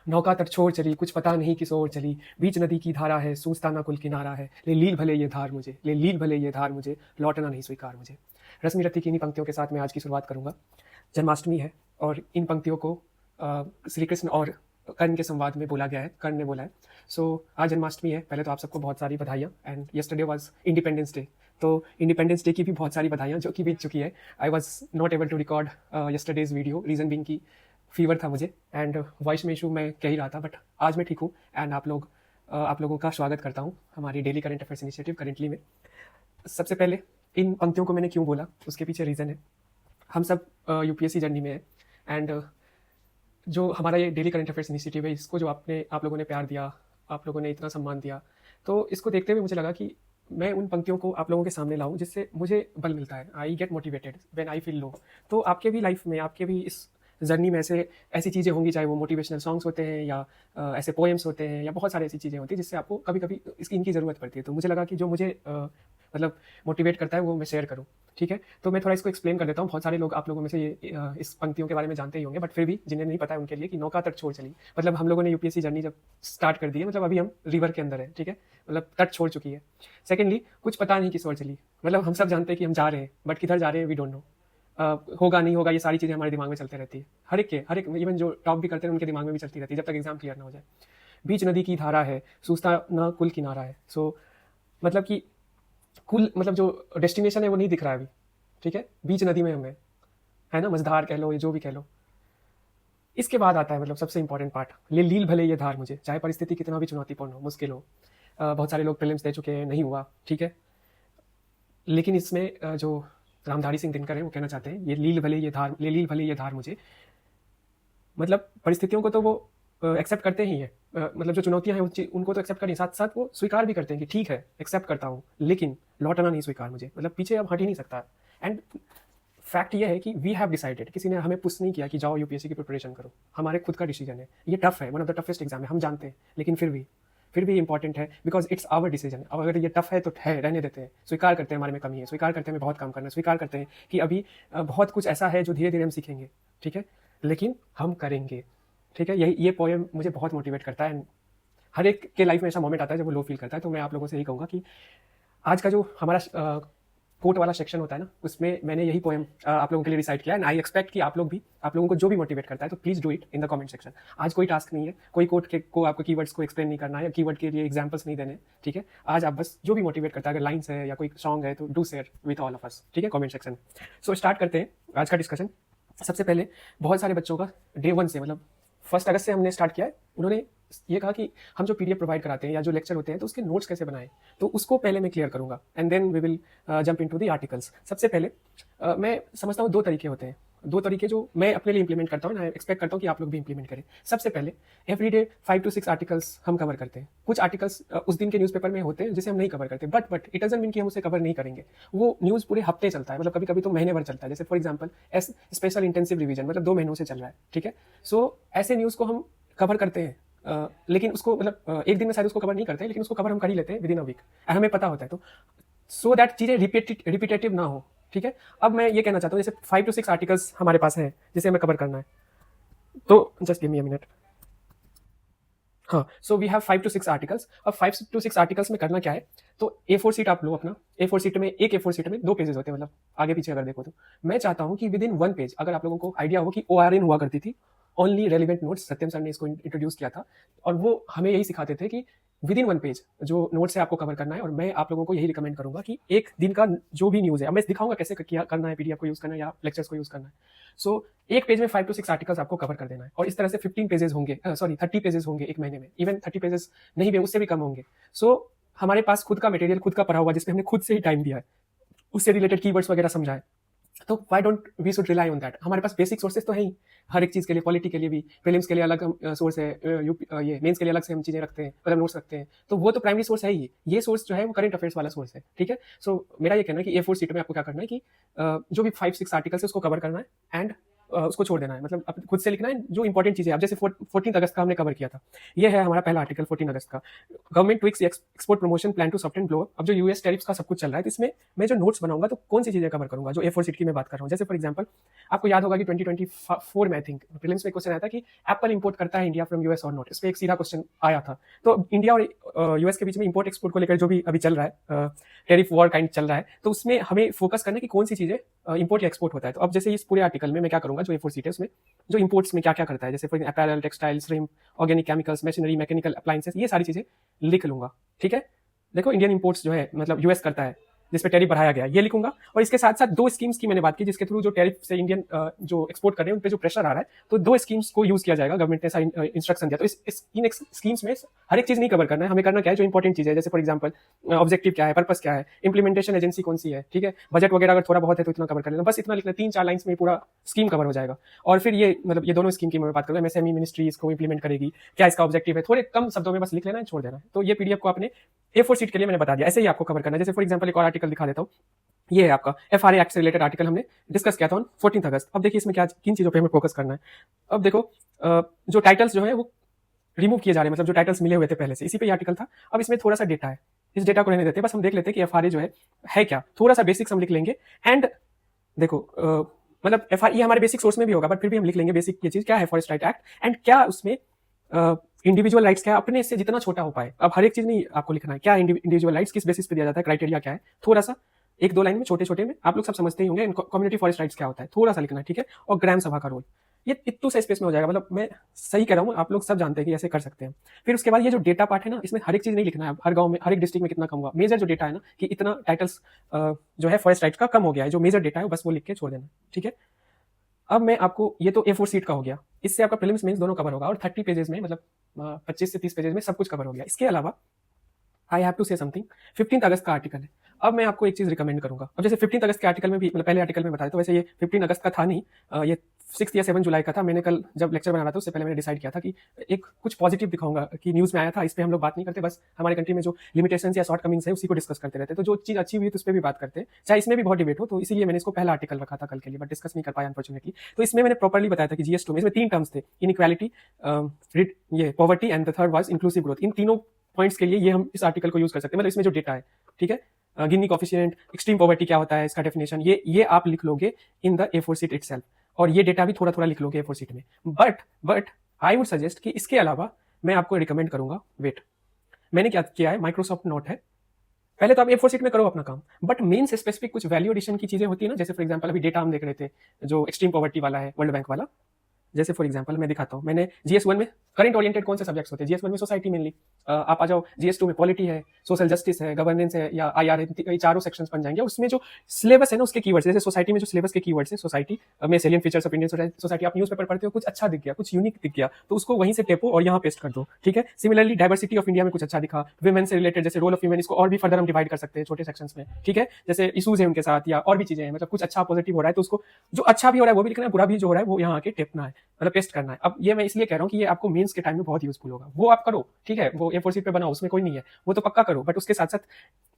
नौका तट छोड़ चली, कुछ पता नहीं किस ओर चली, बीच नदी की धारा है, सूझता ना कुल किनारा है, ले लील भले ये धार मुझे, ले लील भले ये धार मुझे, लौटना नहीं स्वीकार मुझे। रश्मि रत्ती की इन्हीं पंक्तियों के साथ मैं आज की शुरुआत करूंगा। जन्माष्टमी है और इन पंक्तियों को श्री कृष्ण और कर्ण के संवाद में बोला गया है, कर्ण ने बोला है। आज जन्माष्टमी है। पहले तो आप सबको बहुत सारी बधाइयाँ, and yesterday was independence day, तो इंडिपेंडेंस डे की भी बहुत सारी बधाइयाँ जो कि बीत चुकी है। I was not able to record yesterday's video, reason being की फीवर था मुझे एंड वॉइस में इशू मैं कह ही रहा था, बट आज मैं ठीक हूँ एंड आप लोगों का स्वागत करता हूँ हमारी daily current affairs initiative currently में। सबसे पहले इन पंक्तियों को मैंने क्यों बोला, उसके पीछे रीज़न है। हम सब यूपीएससी जर्नी में है एंड जो हमारा ये डेली करंट अफेयर्स इनिशिएटिव है, इसको जो आप लोगों ने प्यार दिया, आप लोगों ने इतना सम्मान दिया, तो इसको देखते हुए मुझे लगा कि मैं उन पंक्तियों को आप लोगों के सामने लाऊं जिससे मुझे बल मिलता है। I get motivated when I feel low. तो आपके भी लाइफ में, आपके भी इस जर्नी में ऐसी चीज़ें होंगी, चाहे वो मोटिवेशनल सॉन्ग्स होते हैं या ऐसे पोएम्स होते हैं या बहुत सारी ऐसी चीज़ें होती हैं जिससे आपको कभी कभी इनकी ज़रूरत पड़ती है। तो मुझे लगा कि जो मुझे मतलब मोटिवेट करता है वो मैं शेयर करूँ। ठीक है, तो मैं थोड़ा इसको एक्सप्लेन कर देता हूँ। बहुत सारे लोग आप लोगों में से ये इस पंक्तियों के बारे में जानते ही होंगे, बट फिर भी जिन्हें नहीं पता है उनके लिए कि नौका तट छोड़ चली, मतलब हम लोगों ने यूपीएससी जर्नी जब स्टार्ट कर दी है, मतलब अभी हम रिवर के अंदर है। ठीक है, मतलब तट छोड़ चुकी है। सेकेंडली, कुछ पता नहीं किस ओर चली, मतलब हम सब जानते हैं कि हम जा रहे हैं, बट किधर जा रहे हैं वी डोंट नो। होगा नहीं होगा, ये सारी चीज़ें हमारे दिमाग में चलते रहती है। हर एक इवन जो टॉप भी करते हैं उनके दिमाग में भी चलती रहती है जब तक एग्जाम क्लियर ना हो जाए। बीच नदी की धारा है, सूझता ना कुल किनारा है। मतलब कि कुल, मतलब जो डेस्टिनेशन है वो नहीं दिख रहा है अभी। ठीक है, बीच नदी में हमें है ना, मझधार कह लो या जो भी कह लो। इसके बाद आता है मतलब सबसे इंपॉर्टेंट पार्ट, ले लील भले ये धार मुझे, चाहे परिस्थिति कितना भी चुनौतीपूर्ण हो, मुश्किल हो। बहुत सारे लोग प्रीलिम्स दे चुके हैं, नहीं हुआ, ठीक है, लेकिन इसमें जो रामधारी सिंह दिनकर है वो कहना चाहते हैं, ये लील भले ये धार, ले लील भले ये धार मुझे, मतलब परिस्थितियों को तो वो एक्सेप्ट करते ही है। मतलब जो चुनौतियां हैं उनको तो एक्सेप्ट करें, साथ साथ वो स्वीकार भी करते हैं कि ठीक है एक्सेप्ट करता हूँ, लेकिन लौटना नहीं स्वीकार मुझे, मतलब पीछे अब हट ही नहीं सकता। एंड फैक्ट ये है कि वी हैव डिसाइडेड, किसी ने हमें पुश नहीं किया कि जाओ यूपीएससी की प्रिपरेशन करो, हमारे खुद का डिसीजन है। ये टफ है, one of the toughest exam है, हम जानते हैं, लेकिन फिर भी इंपॉर्टेंट है बिकॉज इट्स आवर डिसीजन। अब अगर ये टफ है तो है, रहने देते हैं, स्वीकार करते हैं हमारे में कमी है, स्वीकार करते हैं हमें बहुत काम करना है, स्वीकार करते हैं कि अभी बहुत कुछ ऐसा है जो धीरे धीरे हम सीखेंगे। ठीक है, लेकिन हम करेंगे। ठीक है, ये पोएम मुझे बहुत मोटिवेट करता है। हर एक के लाइफ में ऐसा मोमेंट आता है जब वो लो फील करता है, तो मैं आप लोगों से यही कहूँगा कि आज का जो हमारा कोट वाला सेक्शन होता है ना, उसमें मैंने यही पोएम आप लोगों के लिए रिसाइट किया एंड आई एक्सपेक्ट कि आप लोगों को जो भी मोटिवेट करता है तो please do it in the comment section. आज कोई टास्क नहीं है, कोई कोट को आपको कीवर्ड्स को एक्सप्लेन नहीं करना है या कीवर्ड के लिए एग्जांपल्स नहीं देने। ठीक है, आज आप बस जो भी मोटिवेट करता है, अगर लाइन्स है या कोई सॉन्ग है, तो do share with all of us. ठीक है, कमेंट सेक्शन। स्टार्ट करते हैं आज का डिस्कशन। सबसे पहले बहुत सारे बच्चों का डे 1 से, मतलब 1 अगस्त से हमने स्टार्ट किया है। उन्होंने ये कहा कि हम जो पीडीएफ प्रोवाइड कराते हैं या जो लेक्चर होते हैं तो उसके नोट्स कैसे बनाएं, तो उसको पहले मैं क्लियर करूंगा and then we will jump into the articles. सबसे पहले मैं समझता हूँ 2 तरीके होते हैं, 2 तरीके जो मैं अपने लिए इंप्लीमेंट करता हूँ, एक्सपेक्ट करता हूँ कि आप लोग भी इंप्लीमेंट करें। सबसे पहले एवरीडे 5 to 6 आर्टिकल्स हम कवर करते हैं। कुछ आर्टिकल्स उस दिन के न्यूज़पेपर में होते हैं जिसे हम नहीं कवर करते, बट इट डजंट मीन कि हम उसे कवर नहीं करेंगे। वो न्यूज़ पूरे हफ्ते चलता है, मतलब कभी कभी तो महीने भर चलता है। जैसे for example special intensive revision, मतलब 2 महीनों से चल रहा है। ठीक है, ऐसे न्यूज़ को हम कवर करते हैं, लेकिन उसको मतलब एक दिन में शायद उसको कवर नहीं करते, लेकिन उसको कवर हम कर ही लेते हैं विद इन अ वीक, हमें पता होता है, तो सो दैट चीज़ें रिपीटेटिव ना हो। ठीक है, अब मैं ये कहना चाहता हूँ, जैसे 5 to 6 आर्टिकल्स हमारे पास हैं जिसे हमें कवर करना है, तो just give me a minute. हाँ, so we have 5 to 6 articles. अब 5 to 6 आर्टिकल्स में करना क्या है, तो A4 शीट आप लो अपना। A4 शीट में, एक A4 शीट में 2 पेजेस होते हैं, मतलब आगे पीछे अगर देखो तो मैं चाहता हूँ कि विद इन 1 पेज, अगर आप लोगों को आइडिया हो कि ORN हुआ करती थी, ओनली रेलिवेंट नोट्स, सत्यम सर ने इसको इंट्रोड्यूस किया था और वो हमें यही सिखाते थे कि विद इन 1 पेज जो नोट्स है आपको कवर करना है। और मैं आप लोगों को यही रिकमेंड करूंगा कि एक दिन का जो भी न्यूज़ है, अब मैं दिखाऊंगा कैसे किया करना है, पीडीएफ को यूज़ करना है या लेक्चर्स को यूज़ करना है। एक पेज में 5 to 6 आर्टिकल्स आपको कवर कर देना है और इस तरह से 15 पेजेस होंगे, 30 पेजेस होंगे एक महीने में। इवन 30 पेजेस नहीं भी, उससे भी कम होंगे। हमारे पास खुद का मटेरियल, खुद का पढ़ा हुआ, जिसमें हमने खुद से ही टाइम दिया है, उससे रिलेटेड कीवर्ड्स वगैरह समझा है, तो why don't we should rely on that. हमारे पास बेसिक सोर्सेज तो है ही हर एक चीज़ के लिए, पॉलिटी के लिए भी, प्रीलिम्स के लिए अलग सोर्स है, ये मेंस के लिए अलग से हम चीज़ें रखते हैं, मतलब नोट्स रखते हैं, तो वो तो प्राइमरी सोर्स है ही। ये सोर्स जो है वो करंट अफेयर्स वाला सोर्स है। ठीक है, मेरा ये कहना है कि A4 शीट में आपको क्या करना है कि जो भी 5-6 आर्टिकल्स है उसको कवर करना है एंड उसको छोड़ देना है, मतलब खुद से लिखना है जो इंपॉर्टेंट चीज़ें। अब जैसे 14 अगस्त का हमने कवर किया था, ये है हमारा पहला आर्टिकल 14 अगस्त का। Government tweaks export promotion plan to soften blow. अब जो यूएस टैरिफ्स का सब कुछ चल रहा है, तो इसमें मैं जो नोट्स बनाऊंगा तो कौन सी चीज़ें कवर करूंगा, जो A4 शीट की मैं बात कर रहा हूँ। जैसे फॉर एग्जाम्पल आपको याद होगा कि 2024 में आई थिंक प्रीलिम्स में क्वेश्चन आया था कि एप्पल इंपोर्ट करता है इंडिया फ्रॉम यूएस और नॉट। इस पर एक सीधा क्वेश्चन आया था। तो इंडिया और यूएस के बीच में इंपोर्ट एक्सपोर्ट को लेकर जो भी अभी चल रहा है, टेरिफ वॉर काइंड चल रहा है, तो उसमें हमें फोकस करना है कि कौन सी चीज़ें इंपोर्ट या एक्सपोर्ट होता है। तो अब जैसे इस पूरे आर्टिकल में मैं क्या करूंगा, जो A4 शीट है उसमें जो इंपोर्ट्स में क्या क्या करता है, जैसे for apparel, textile, shrimp, organic chemicals, machinery, mechanical appliances, ये सारी चीज़ें लिख लूंगा। ठीक है, देखो इंडियन इंपोर्ट्स जो है मतलब यूएस करता है, जिस पे टैरिफ बढ़ाया गया, ये लिखूंगा। और इसके साथ साथ दो स्कीम्स की मैंने बात की जिसके थ्रू जो टैरिफ से इंडियन जो एक्सपोर्ट कर रहे हैं उन पे जो प्रेशर आ रहा है, तो दो स्कीम्स को यूज किया जाएगा। गवर्नमेंट ने ऐसा इंस्ट्रक्शन दिया। तो इन स्कीम्स में हर एक चीज नहीं कवर करना है, हमें करना क्या है जो इंपॉर्टेंट चीज है। जैसे फॉर एग्जाम्पल ऑब्जेक्टिव क्या है, पर्पस क्या है, इंप्लीमेंटेशन एजेंसी कौन सी है, ठीक है, बजट वगैरह अगर थोड़ा बहुत है तो इतना कवर कर लेना, बस इतना लिखना, 3-4 लाइन्स में पूरा स्कीम कवर हो जाएगा। और फिर ये मतलब ये दोनों स्कीम की मैं बात करूँ, एमएसएमई मिनिस्ट्री इसको इंप्लीमेंट करेगी, क्या इसका ऑब्जेक्टिव है, थोड़े कम शब्दों में बस लिख लेना है, छोड़ देना है। तो ये पीडीएफ को आपने A4 शीट के लिए मैंने बता दिया, ऐसे ही आपको कवर करना है। जैसे फॉर एग्जाम्पल एक और आर्टिकल दिखा देता हूँ, ये है आपका FRA एक्ट से रिलेटेड आर्टिकल, हमने डिस्कस किया था 14 अगस्त। अब देखिए इसमें क्या किन चीजों पे हमें फोकस करना है। अब देखो जो टाइटल्स जो है वो रिमूव किए जा रहे हैं, मतलब जो टाइटल्स मिले हुए थे पहले से, इसी पे ये आर्टिकल था। अब इसमें थोड़ा सा डेटा है, इस डेटा को रहने देते हैं, बस हम देख लेते हैं कि FRA जो है क्या, थोड़ा सा बेसिक्स हम लिख लेंगे। एंड देखो मतलब FRA हमारे बेसिक सोर्स में भी होगा, बट फिर भी हम लिख लेंगे बेसिक ये चीज क्या है, फॉरेस्ट राइट एक्ट, एंड क्या उसमें इंडिविजुअल राइट्स क्या है, अपने से जितना छोटा हो पाए। अब हर एक चीज नहीं आपको लिखना है, क्या इंडिविजुअल राइट्स किस बेसिस पे दिया जाता है, क्राइटेरिया क्या है, थोड़ा सा 1-2 लाइन में छोटे छोटे में आप लोग सब समझते ही होंगे। कम्युनिटी फॉरेस्ट राइट्स क्या होता है, थोड़ा सा लिखना है, ठीक है। और ग्राम सभा का रोल, ये इतू से स्पेस में हो जाएगा, मतलब मैं सही कह रहा हूँ, आप लोग सब जानते हैं कि ऐसे कर सकते हैं। फिर उसके बाद ये जो डेटा पार्ट है ना, इसमें हर एक चीज नहीं लिखना है, हर गांव में हर एक डिस्ट्रिक्ट में कितना कम हुआ, मेजर जो डेटा है ना कि इतना टाइटल्स जो है फॉरेस्ट राइट्स का कम हो गया है, जो मेजर डेटा है बस वो लिख के छोड़ देना, ठीक है। अब मैं आपको, ये तो A4 शीट का हो गया, इससे आपका प्रीलिम्स मेंस दोनों कवर होगा और 30 पेजेस में, मतलब 25 से 30 पेजेस में सब कुछ कवर हो गया। इसके अलावा I have to say something, 15 अगस्त का आर्टिकल है। अब मैं आपको एक चीज रिकमेंड करूंगा। अब जैसे 15 अगस्त के आर्टिकल में भी, मतलब पहले आर्टिकल में बताया, तो वैसे ये 15 अगस्त का था नहीं, ये 6 या 7 जुलाई का था। मैंने कल जब लेक्चर बना रहा था उससे पहले मैंने डिसाइड किया था कि एक कुछ पॉजिटिव दिखाऊंगा कि न्यूज में आया था, इस पे हम लोग बात नहीं करते, बस हमारे कंट्री में जो लिमिटेशंस या शॉर्ट कमिंग्स है उसी को डिस्कस करते रहते हैं। तो जो चीज अच्छी हुई तो उस पर भी बात करते हैं, चाहे इसमें भी बहुत डिबेट हो। तो इसीलिए मैंने इसको पहला आर्टिकल रखा था कल के लिए, बट डिस्कस नहीं कर पाया अनफॉर्चुनेटली। तो इसमें मैंने प्रॉपर्ली बताया था कि GS2 में इसमें 3 टर्म्स थे, इनइक्वालिटी, ये poverty and the third was inclusive growth. इन तीनों पॉइंट्स के लिए ये हम इस आर्टिकल को यूज कर सकते हैं, मतलब इसमें जो डेटा है, ठीक है। गिनी कोफिशिएंट, एक्सट्रीम पॉवर्टी क्या होता है, इसका डेफिनेशन, ये आप लिख लोगे in the A4 sheet itself, और ये डेटा भी थोड़ा थोड़ा लिख लोगे A4 शीट में। बट आई वुड सजेस्ट कि इसके अलावा मैं आपको रिकमेंड करूंगा, वेट, मैंने क्या किया है, माइक्रोसॉफ्ट नोट है, पहले तो आप A4 शीट में करो अपना काम, बट मेन से स्पेसिफिक कुछ वैल्यू एडिशन की चीजें होती है ना, जैसे फॉर एग्जांपल अभी डेटा हम देख रहे थे जो एक्सट्रीम पॉवर्टी वाला है, वर्ल्ड बैंक वाला। जैसे फॉर एग्जांपल मैं दिखाता हूँ, मैंने GS1 में करंट ओरिएंटेड कौन से सब्जेक्ट्स होते हैं, GS1 में सोसाइटी मेनली, आप आ जाओ GS2 में पॉलिटी है, सोशल जस्टिस है, गवर्नेंस है, या IR है, ये चारों सेक्शंस बन जाएंगे। उसमें जो सिलेबस है ना उसके कीवर्ड्स, जैसे सोसाइटी में जो सिलेबस के कीवर्ड्स है, सोसाइटी में salient features of Indian society, आप न्यूज़पेपर पढ़ते हो, कुछ अच्छा दिख गया, कुछ यूनिक दिख गया, तो उसको वहीं से टेपो और यहाँ पेस्ट कर दो, ठीक है। सिमिलरली डाइवर्सिटी ऑफ इंडिया में कुछ अच्छा दिखा, वुमेन से रिलेटेड जैसे रोल ऑफ वुमेन, इसको और भी फर्दर हम डिवाइड कर सकते हैं छोटे सेक्शंस में, ठीक है। जैसे इशूज है उनके साथ या और भी चीजें हैं, मतलब कुछ अच्छा पॉजिटिव हो रहा है तो उसको, जो अच्छा भी हो रहा है वो भी लिखना है, बुरा भी जो हो रहा है वो यहाँ आके टेपना है, मतलब पेस्ट करना है। अब ये मैं इसलिए कह रहा हूँ कि ये आपको मेंस के टाइम में बहुत यूजफुल होगा, वो आप करो, ठीक है। वो A4 शीट पे बनाओ, उसमें कोई नहीं है, वो तो पक्का करो, बट उसके साथ साथ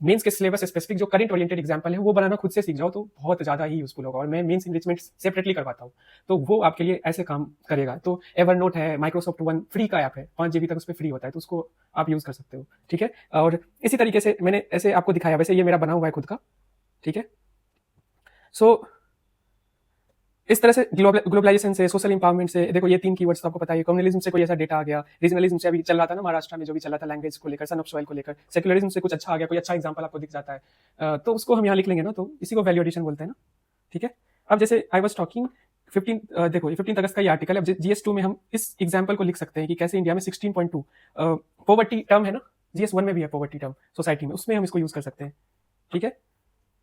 मेंस के सिलेबस स्पेसिफिक जो करंट ओरिएंटेड एग्जांपल है वो बनाना खुद से सीख जाओ, तो बहुत ज्यादा ही यूजफुल होगा। और मैं मेंस इंरिचमेंट सेपरेटली करवाता हूँ, तो वो आपके लिए ऐसे काम करेगा। तो एवरनोट है, माइक्रोसॉफ्ट वन फ्री का ऐप है, 5 GB तक उस पर फ्री होता है, तो उसको आप यूज कर सकते हो, ठीक है। और इसी तरीके से मैंने ऐसे आपको दिखाया, वैसे ये मेरा बना हुआ है खुद का, ठीक है। सो इस तरह से ग्लोबलाइजेशन से, सोशल इंपावरमेंट से, देखो ये 3 कीवर्ड्स तो आपको पता है। कम्युनलिज्म से कोई ऐसा डेटा आ गया, रीजनलिज्म से अभी चल रहा था ना महाराष्ट्र में, जो भी चल रहा था लैंग्वेज को लेकर, सन ऑफ सॉइल को लेकर, सेक्युलरिज्म से कुछ अच्छा आ गया, कोई अच्छा एग्जांपल आपको दिख जाता है, तो उसको हम यहाँ लिख लेंगे ना, तो इसी को वैल्यू एडिशन बोलते हैं ना, ठीक है। अब जैसे आई वाज टॉकिंग 15, देखो ये 15 अगस्त का ये आर्टिकल है। अब GS2 में हम इस एग्जाम्पल को लिख सकते हैं कि कैसे इंडिया में 16.2 पॉवर्टी टर्म है ना, GS1 में भी है पॉवर्टी टर्म सोसाइटी में, उसमें हम इसको यूज कर सकते हैं, ठीक है।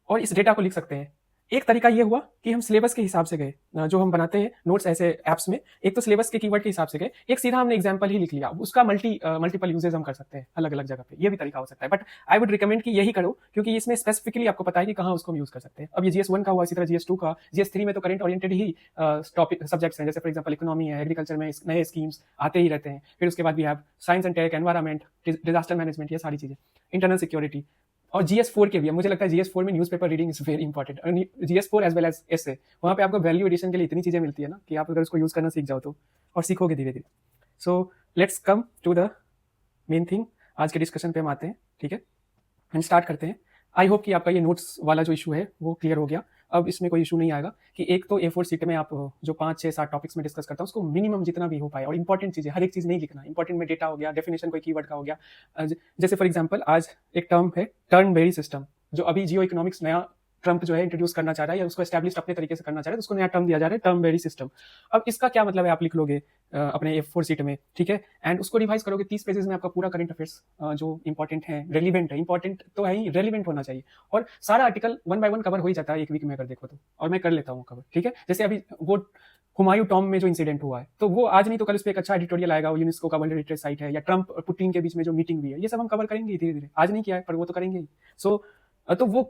और इस डेटा को लिख सकते हैं। एक तरीका ये हुआ कि हम सिलेबस के हिसाब से गए, जो हम बनाते हैं नोट्स ऐसे एप्स में, एक तो सिलेबस के कीवर्ड के हिसाब से गए, एक सीधा हमने एग्जांपल ही लिख लिया, उसका मल्टीपल यूजेस हम कर सकते हैं अलग अलग जगह पे, ये भी तरीका हो सकता है। बट आई वुड रिकमेंड कि यही करो, क्योंकि इसमें स्पेसिफिकली आपको पता है कि कहाँ उसको हम यूज कर सकते हैं। अब ये GS1 का हुआ, इसी तरह GS2 का, GS3 में तो करंट ओरिएंटेड ही टॉपिक सब्जेक्ट्स हैं, जैसे फॉर एग्जाम्पल इकोनॉमी है, एग्रीकल्चर में नए स्कीम्स आते ही रहते हैं। फिर उसके बाद भी have science and tech, environment, disaster management, ये सारी चीजें, इंटरनल सिक्योरिटी, और GS4 के भी, मुझे लगता है GS4 में newspaper reading is very important, GS4 as well as essay, वहाँ पे आपको वैल्यू एडिशन के लिए इतनी चीज़ें मिलती है ना कि आप अगर उसको यूज़ करना सीख जाओ तो, और सीखोगे धीरे धीरे। So let's come to the main thing, आज के डिस्कशन पे हम आते हैं, ठीक है, एंड स्टार्ट करते हैं। आई होप कि आपका ये नोट्स वाला जो इशू है वो क्लियर हो गया। अब इसमें कोई इशू नहीं आएगा कि एक तो A4 शीट में आप जो 5, 6, 7 टॉपिक्स में डिस्कस करता हूँ उसको मिनिमम जितना भी हो पाए, और इंपॉर्टेंट चीज़ें, हर एक चीज़ नहीं लिखना, इंपॉर्टेंट में डेटा हो गया, डेफिनेशन कोई कीवर्ड का हो गया। जैसे फॉर एग्जांपल आज एक टर्म है टर्नबेरी सिस्टम, जो अभी जियो इकोनॉमिक्स नया ट्रंप जो है इंट्रोड्यूस करना चाह रहा है या उसको एस्टैब्लिश अपने तरीके से करना चाह रहा है, तो उसको नया टर्म दिया जा रहा है टर्नबेरी सिस्टम। अब इसका क्या मतलब है आप लिख लोगे अपने A4 शीट में, ठीक है, एंड उसको रिवाइज करोगे 30 पेजेस में, आपका पूरा करंट अफेयर्स जो इंपॉर्टेंट है, रेलिवेंट है, इंपॉर्टेंट तो है ही, रेलिवेंट होना चाहिए, और सारा आर्टिकल 1 बाय 1 कवर हो ही जाता है एक वीक में अगर देखो तो, और मैं कर लेता हूँ कवर, ठीक है। जैसे अभी वो हुमायूं टॉम में जो इंसिडेंट हुआ है, तो वो आज नहीं तो कल उस पर एक अच्छा एडिटोरियल आएगा, वो यूनेस्को का वर्ल्ड हेरिटेज साइट है, या ट्रंप और पुतिन के बीच में जो मीटिंग हुई है, ये सब हम कवर करेंगे धीरे धीरे, आज नहीं किया है पर वो तो करेंगे ही। सो तो वो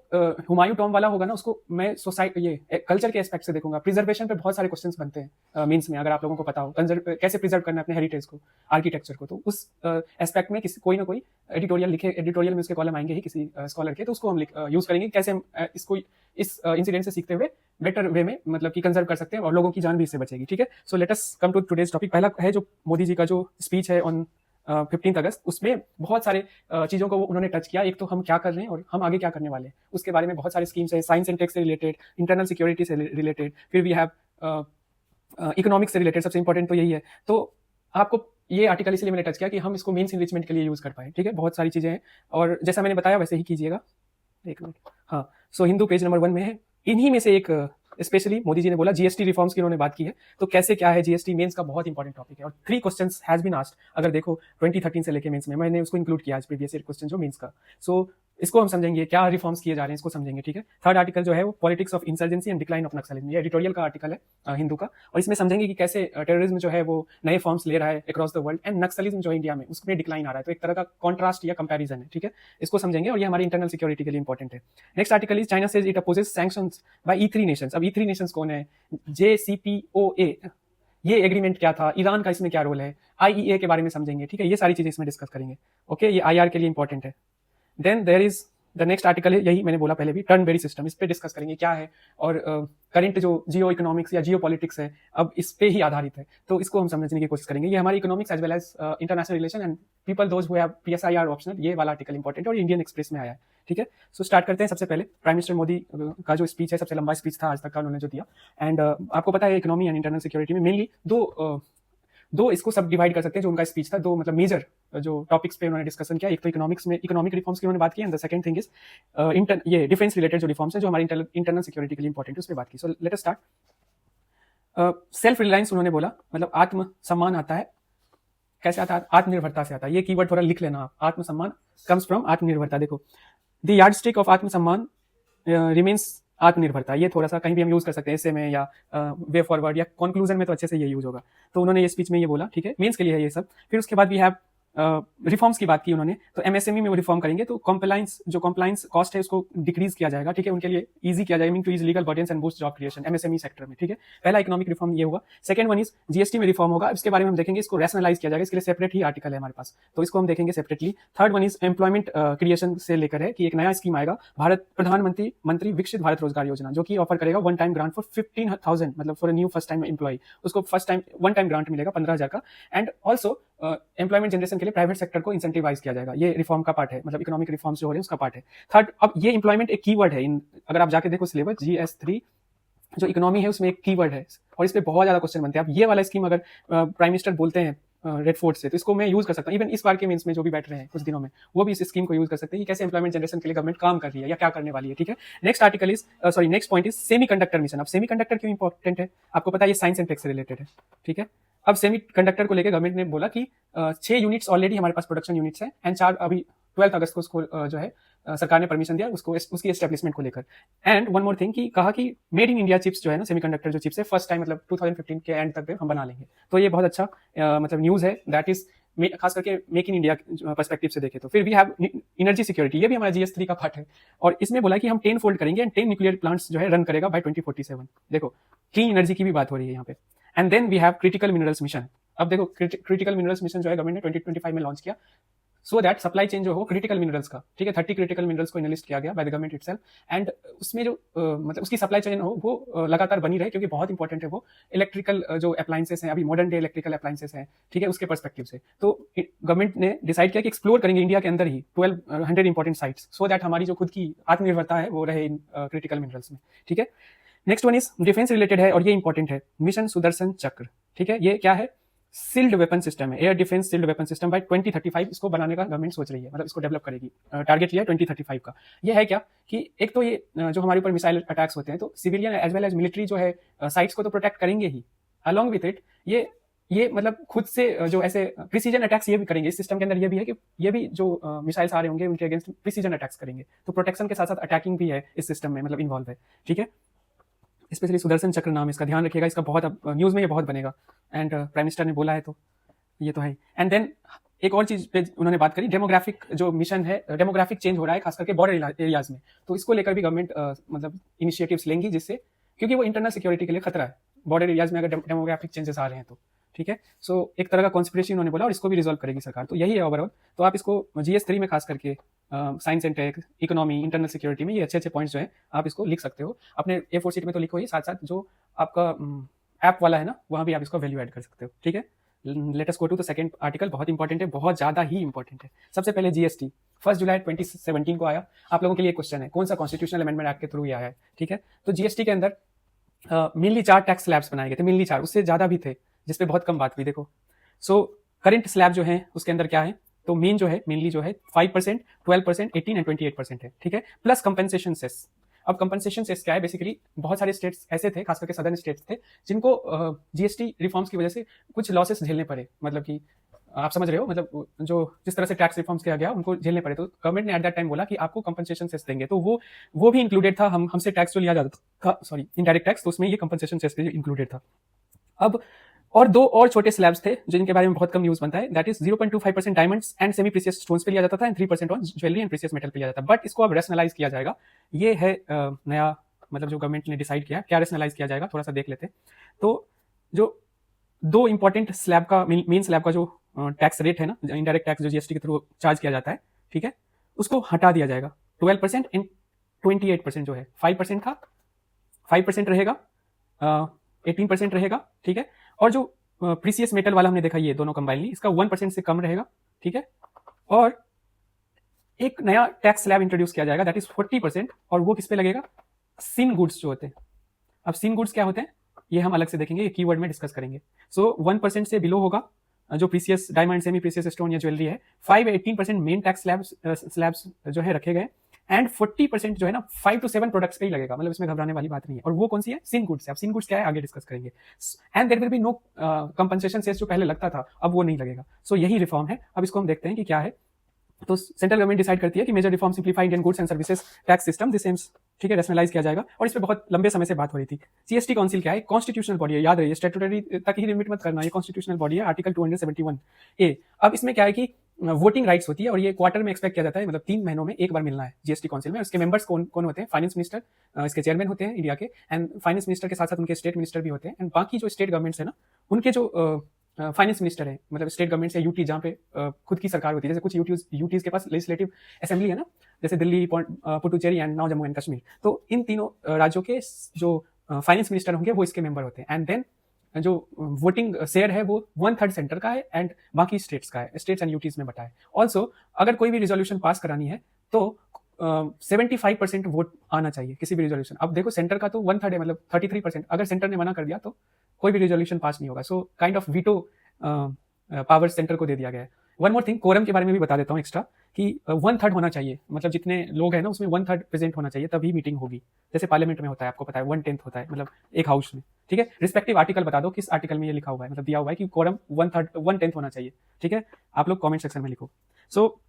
हुमायूं टॉम वाला होगा ना, उसको मैं सोसाइटी ये कल्चर के एस्पेक्ट से देखूंगा। प्रिजर्वेशन पे बहुत सारे क्वेश्चंस बनते हैं मींस में, अगर आप लोगों को पता हो कैसे प्रिजर्व करना है अपने हेरिटेज को, आर्किटेक्चर को, तो उस एस्पेक्ट में किसी कोई ना कोई एडिटोरियल लिखे, एडिटोरियल में उसके कॉलम आएंगे ही किसी स्कॉलर के, तो उसको हम यूज करेंगे कैसे हम इसको इस इंसिडेंट से सीखते हुए बेटर वे में मतलब कि कंजर्व कर सकते हैं और लोगों की जान भी इससे बचेगी, ठीक है। So let us come to today's topic. पहला है जो मोदी जी का जो स्पीच है ऑन 15 अगस्त, उसमें बहुत सारे चीज़ों को उन्होंने टच किया। एक तो हम क्या कर रहे हैं और हम आगे क्या करने वाले हैं, उसके बारे में बहुत सारे स्कीम्स है, साइंस एंड टेक से रिलेटेड, इंटरनल सिक्योरिटी से रिलेटेड, फिर वी हैव इकोनॉमिक्स से रिलेटेड, सबसे इंपॉर्टेंट तो यही है। तो आपको ये आर्टिकल इसलिए मैंने टच किया कि हम इसको मेंस इनरिचमेंट के लिए यूज कर पाए, ठीक है। बहुत सारी चीज़ें हैं और जैसा मैंने बताया वैसे ही कीजिएगा। एक मिनट, हाँ। सो हिंदू पेज नंबर 1 में है, इन्हीं में से एक स्पेशली मोदी जी ने बोला जीएसटी रिफॉर्म्स की उन्होंने बात की है, तो कैसे क्या है जीएसटी, मेंस का बहुत इंपॉर्टेंट टॉपिक है और 3 क्वेश्चंस हैज बीन आस्क्ड, अगर देखो 2013 से लेके मेंस में, मैंने उसको इंक्लूड किया आज प्रीवियस ईयर क्वेश्चन जो मेंस का। सो इसको हम समझेंगे क्या रिफॉर्म्स किए जा रहे हैं, इसको समझेंगे, ठीक है। थर्ड आर्टिकल जो है वो politics of insurgency and decline of Naxalism, ये एडिटोरियल का आर्टिकल है हिंदू का, और इसमें समझेंगे कि कैसे टेररिज्म जो है वो नए फॉर्म्स ले रहा है across the world, and Naxalism जो है इंडिया में उसमें डिक्लाइन आ रहा है, तो एक तरह का कॉन्ट्रास्ट या कंपैरिजन है, ठीक है। इसको समझेंगे और ये हमारी इंटरनल सिक्योरिटी के लिए इंपॉर्टेंट है। Next article is China says it opposes sanctions by E3 nations. अब E3 नेशंस कौन है, JCPOA, ये एग्रीमेंट क्या था, ईरान का इसमें क्या रोल है, IEA के बारे में समझेंगे, ठीक है। ये सारी चीजें इसमें डिस्कस करेंगे, ओके। ये IR के लिए इंपॉर्टेंट है। Then there is the next article है, यही मैंने बोला पहले भी, टर्नबेरी सिस्टम, इस पे डिस्कस करेंगे क्या है, और करंट जो जियो इकोनॉमिक्स या जियो पॉलिटिक्स है अब इस पे ही आधारित है, तो इसको हम समझने की कोशिश करेंगे। ये हमारी economics as well as international relation and people those who have PSI are optional, ये वाला आर्टिकल इंपॉर्टेंट है और इंडियन एक्सप्रेस में आया है, ठीक है। सो स्टार्ट करते हैं। सबसे पहले प्राइम मिनिस्टर मोदी का जो स्पीच है, सबसे लंबा स्पीच था आज तक का उन्होंने जो दिया, एंड आपको पता है इकोनॉमी एंड इंटरनल सिक्योरिटी में मेनली दो इसको सब डिवाइड कर सकते हैं, जो उनका स्पीच था, दो मतलब मेजर जो टॉपिक्स पे उन्होंने डिस्कशन किया। एक तो इकोनॉमिक्स में इकोनॉमिक रिफॉर्म्स की उन्होंने बात की, and the second thing is ये डिफेंस रिलेटेड जो रिफॉर्म्स है जो हमारी इंटरनल सिक्योरिटी के लिए इंपॉर्टेंट है, उस पर बात की। सो let us start. Self reliance उन्होंने बोला, मतलब आत्म सम्मान आता है, कैसे आता है, आत्मनिर्भरता से आता है। ये कीवर्ड थोड़ा लिख लेना आप, आत्मसम्मान कम्स फ्रॉम आत्मनिर्भरता। देखो द यार्डस्टिक ऑफ आत्मसम्मान रिमेन्स आत्मनिर्भरता, ये थोड़ा सा कहीं भी हम यूज कर सकते हैं, ऐसे में या वे फॉरवर्ड या कंक्लूजन में तो अच्छे से ये यूज होगा। तो उन्होंने ये स्पीच में ये बोला, ठीक है, मेंस के लिए है ये सब। फिर उसके बाद वी हैव रिफॉर्म्स की बात की उन्होंने, तो MSME में वो रिफॉर्म करेंगे, तो कंप्लायंस कॉस्ट है उसको डिक्रीज किया जाएगा, ठीक है, उनके लिए इजी किया जाएगा, mean two is legal burdens and boost job creation MSME sector में, ठीक है। पहला इकोनॉमिक रिफॉर्म ये हुआ। सेकंड वन इज GST में रिफॉर्म होगा, इसके बारे में हम देखेंगे, इसको रैशनलाइज किया जाएगा, इसके लिए सेपरेट ही आर्टिकल है हमारे पास, तो इसको हम देखेंगे separately. Third one is employment creation से लेकर है कि एक नया स्कीम आएगा, भारत प्रधानमंत्री विकसित भारत रोजगार योजना, जो कि ऑफर करेगा 1 टाइम ग्रांट फॉर 15,000, मतलब for a new first time employ, उसको फर्स्ट टाइम 1 टाइम ग्रांट मिलेगा 15,000 का, एंड ऑल्सो एम्प्लॉयमेंट जनरेशन के लिए प्राइवेट सेक्टर को इंसेंटिवाइज किया जाएगा। ये रिफॉर्म का पार्ट है, मतलब इकोनॉमिक रिफॉर्म्स जो हो रहे हैं उसका पार्ट है। थर्ड, अब ये एम्प्लॉयमेंट एक कीवर्ड है, अगर आप जाके देखो सिलेबस GS3 जो इकोनॉमी है उसमें एक कीवर्ड है और इस पे बहुत ज्यादा क्वेश्चन बनते हैं। अब ये वाला स्कीम अगर प्राइम मिनिस्टर बोलते हैं रेड फोर्ट से, तो इसको मैं यूज कर सकता हूँ, इवन इस बार के मेंस में जो भी बैठ रहे हैं कुछ दिनों में, वो भी इस स्कीम को यूज कर सकते हैं कि कैसे एम्प्लॉयमेंट जनरेशन के लिए गवर्नमेंट काम कर रही है या क्या करने वाली है, ठीक है। Next article is next point is semiconductor mission. अब सेमीकंडक्टर क्यों इंपॉर्टेंट है, आपको पता है ये साइंस एंड टेक से रिलेटेड है, ठीक है। अब सेमीकंडक्टर को लेकर गवर्नमेंट ने बोला कि 6 यूनिट्स ऑलरेडी हमारे पास प्रोडक्शन यूनिट्स हैं, एंड 4 अभी 12 अगस्त को उसको जो है सरकार ने परमिशन दिया उसको, उसकी एस्टेब्लिशमेंट को लेकर। एंड वन मोर थिंग कि कहा कि मेड इन इंडिया चिप्स जो है ना, सेमीकंडक्टर जो चिप्स है, फर्स्ट टाइम मतलब 2015 के एंड तक हम बना लेंगे, तो ये बहुत अच्छा मतलब न्यूज है, दैट इज खास करके मेक इन इंडिया पर्सपेक्टिव से देखें तो। फिर वी हैव एनर्जी सिक्योरिटी, ये भी हमारा GS3 का पार्ट है, और इसमें बोला कि हम 10 फोल्ड करेंगे एंड 10 न्यूक्लियर प्लांट्स जो है रन करेगा बाय 2047। देखो क्लीन एनर्जी की भी बात हो रही है यहाँ पे। And then we have critical minerals mission. अब देखो क्रिटिकल मिनरल्स मिशन जो है गवर्नमेंट ने 2025 में लॉन्च किया, सो दैट सप्लाई चेन जो हो क्रिटिकल मिनरल्स का, ठीक है, 30 क्रिटिकल मिनरल्स को एनालिस्ट किया गया by the government itself, and उसमें जो मतलब उसकी सप्लाई चेन हो वो लगातार बनी रहे, क्योंकि बहुत इंपॉर्टेंट है वो इलेक्ट्रिकल जो अप्लायंसेस हैं, अभी मॉडर्न डे इलेक्ट्रिकल अप्लायंसेस हैं, ठीक है, उसके पर्सपेक्टिव से। तो गवर्नमेंट ने डिसाइड किया कि एक्सप्लोर करेंगे इंडिया के अंदर ही 1200 इंपॉर्टेंट साइट्स, सो दैट हमारी जो खुद की आत्मनिर्भरता है वो रहे इन क्रिटिकल मिनरल्स में, ठीक है। Next one is defence related है और ये इंपॉर्टेंट है, मिशन सुदर्शन चक्र, ठीक है। ये क्या है? सील्ड वेपन सिस्टम है, air defence shield weapon system. By 2035 इसको बनाने का गवर्नमेंट सोच रही है, मतलब इसको डेवलप करेगी, टारगेट लिया है 2035 का। ये है क्या कि एक तो ये जो हमारे ऊपर मिसाइल अटैक्स होते हैं तो civilian as well as military जो है साइट्स को तो प्रोटेक्ट करेंगे ही, अलॉन्ग विथ इट ये मतलब खुद से जो ऐसे प्रिसीजन अटैक्स ये भी करेंगे। इस सिस्टम के अंदर ये भी है कि ये भी जो मिसाइल्स आ रहे होंगे उनके अगेंस्ट प्रिसीजन अटैक्स करेंगे, तो प्रोटेक्शन के साथ साथ अटैकिंग भी है इस सिस्टम में, मतलब इन्वॉल्व है, ठीक है। स्पेशली सुदर्शन चक्र नाम, इसका ध्यान रखिएगा, इसका बहुत अब न्यूज़ में ये बहुत बनेगा, एंड प्राइम मिनिस्टर ने बोला है तो ये तो है। एंड देन एक और चीज पे उन्होंने बात करी, डेमोग्राफिक जो मिशन है, डेमोग्राफिक चेंज हो रहा है खास करके बॉर्डर एरियाज में, तो इसको लेकर भी गवर्नमेंट मतलब इनिशिएटिव्स लेंगी, जिससे क्योंकि वो इंटरनल सिक्योरिटी के लिए खतरा है बॉर्डर एरियाज में अगर डेमोग्राफिक चेंजेस आ रहे हैं तो, ठीक है। सो एक तरह का कॉन्स्पिरेसी उन्होंने बोला और इसको भी रिजॉल्व करेगी सरकार, तो यही है ओवरऑल। तो आप इसको GS3 में खास करके science and tech, economy, internal security में ये अच्छे अच्छे पॉइंट्स जो है आप इसको लिख सकते हो अपने A4 शीट में, तो लिखो ही, साथ साथ जो आपका ऐप वाला है ना वहाँ भी आप इसको वैल्यू ऐड कर सकते हो, ठीक है। Let us go to the second article, बहुत इंपॉर्टेंट है, बहुत ज्यादा ही इंपॉर्टेंट है। सबसे पहले GST 1 जुलाई 2017 को आया। आप लोगों के लिए क्वेश्चन है कौन सा कॉन्स्टिट्यूशनल अमेंडमेंट एक्ट के थ्रू ये आया है, ठीक है। तो GST के अंदर मेनली 4 टैक्स स्लैब्स बनाए गए थे, मेनली 4, उससे ज्यादा भी थे जिसपे बहुत कम बात हुई, देखो। सो करंट स्लैब जो है उसके अंदर क्या है, तो मेन जो है मेनली जो है 5%, 12%, 18 एंड 28% है, ठीक है, प्लस कंपनसेशन सेस। अब कंपनसेशन सेस क्या है? बेसिकली बहुत सारे स्टेट्स ऐसे थे, खासकर के सदर्न स्टेट्स थे, जिनको GST रिफॉर्म्स की वजह से कुछ लॉसेस झेलने पड़े, मतलब कि आप समझ रहे हो, मतलब जो जिस तरह से टैक्स रिफॉर्म्स किया गया उनको झेलने पड़े, तो गवर्नमेंट ने एट दैट टाइम बोला कि आपको कंपनसेशन सेस देंगे, तो वो भी इंक्लूडेड था, हमसे टैक्स जो लिया जाता था, सॉरी इनडायरेक्ट टैक्स, तो उसमें ये कंपनसेशन सेस भी इंक्लूडेड था। अब और 2 और छोटे स्लैब्स थे जिनके बारे में बहुत कम न्यूज बनता है, that is 0.25% diamonds and semi precious stones पे लिया जाता था, and 3% on jewellery and precious metal पे लिया जाता है। बट इसको अब रेशनलाइज किया जाएगा, ये है नया, मतलब जो गवर्नमेंट ने डिसाइड किया, क्या रेशनलाइज किया जाएगा थोड़ा सा देख लेते हैं। तो जो 2 इंपॉर्टेंट स्लैब का, मेन स्लैब का जो टैक्स रेट है ना, इनडायरेक्ट टैक्स जो GST के थ्रू चार्ज किया जाता है, ठीक है, उसको हटा दिया जाएगा। 12% एंड 28% जो है, 5% का 5% रहेगा, 18% रहेगा, ठीक है। और जो प्रीसियस मेटल वाला हमने देखा, ये दोनों कंबाइनली, इसका 1% से कम रहेगा, ठीक है। और एक नया टैक्स स्लैब इंट्रोड्यूस किया जाएगा, दैट इज 40%, और वो किस पे लगेगा? सिन गुड्स जो होते हैं। अब सिन गुड्स क्या होते हैं ये हम अलग से देखेंगे, ये कीवर्ड में डिस्कस करेंगे। सो 1% से बिलो होगा जो precious diamond, semi precious stone या ज्वेलरी है। 5-18% मेन टैक्स स्लैब्स जो है रखे गए, एंड 40% जो है ना 5 to 7 प्रोडक्ट्स पे ही लगेगा, मतलब इसमें घबराने वाली बात नहीं है। और वो कौन सी है? सिन गुड्स है। अब सिन गुड्स क्या है आगे डिस्कस करेंगे। And there will be no compensation cess, जो पहले लगता था अब वो नहीं लगेगा। सो यही रिफॉर्म है। अब इसको हम देखते हैं कि क्या है। तो सेंट्रल गवर्नमेंट डिसाइड करती है कि major reform simplify Indian goods and services tax system, this aims, ठीक है, रैशनलाइज किया जाएगा। और इस पे बहुत लंबे समय से बात हो रही थी। CST काउंसिल क्या है? कॉन्स्टिट्यूशनल बॉडी है, याद रहिए, स्टैट्यूटरी तक ही लिमिट मत करना, ये कॉन्स्टिट्यूशनल बॉडी है, आर्टिकल 271A। अब इसमें क्या है कि वोटिंग राइट्स होती है, और ये क्वार्टर में एक्सपेक्ट किया जाता है, मतलब 3 महीनों में एक बार मिलना है GST काउंसिल में। उसके मेंबर्स कौन कौन होते हैं? फाइनेंस मिनिस्टर इसके चेयरमैन होते हैं इंडिया के, एंड फाइनेंस मिनिस्टर के साथ साथ उनके स्टेट मिनिस्टर भी होते हैं, एंड बाकी जो स्टेट गवर्नमेंट्स है ना, उनके जो फाइनेंस मिनिस्टर है, मतलब स्टेट गवर्नमेंट से यूटी, जहाँ पे खुद की सरकार होती है, जैसे कुछ यूटीज के पास लेजिस्लेटिव असेंबली है ना, जैसे Delhi, Puducherry and now Jammu and Kashmir. तो इन तीनों राज्यों के जो फाइनेंस मिनिस्टर होंगे वो इसके मेंबर होते हैं। एंड देन जो वोटिंग शेयर है वो 1/3 सेंटर का है एंड बाकी स्टेट्स का है, स्टेट्स एंड यूटीज में बटा है। ऑल्सो अगर कोई भी रिजोल्यूशन पास करानी है तो 75% वोट आना चाहिए किसी भी रिजोल्यूशन। अब देखो सेंटर का तो 1/3 है, मतलब 33%। अगर सेंटर ने मना कर दिया तो कोई भी रिजोल्यूशन पास नहीं होगा। So kind of veto power centre को दे दिया गया है। वन मोर थिंग, कोरम के बारे में भी बता देता हूँ एक्स्ट्रा, कि 1/3 होना चाहिए, मतलब जितने लोग हैं ना उसमें 1/3 प्रेजेंट होना चाहिए, तभी मीटिंग होगी। जैसे पार्लियामेंट में होता है, आपको पता है 1/10 होता है, मतलब एक हाउस में, ठीक है। रिस्पेक्टिव आर्टिकल बता दो किस आर्टिकल में ये लिखा हुआ है, मतलब दिया हुआ है कि कोरम 1/10 होना चाहिए, ठीक है। आप लोग कॉमेंट सेक्शन में लिखो। सो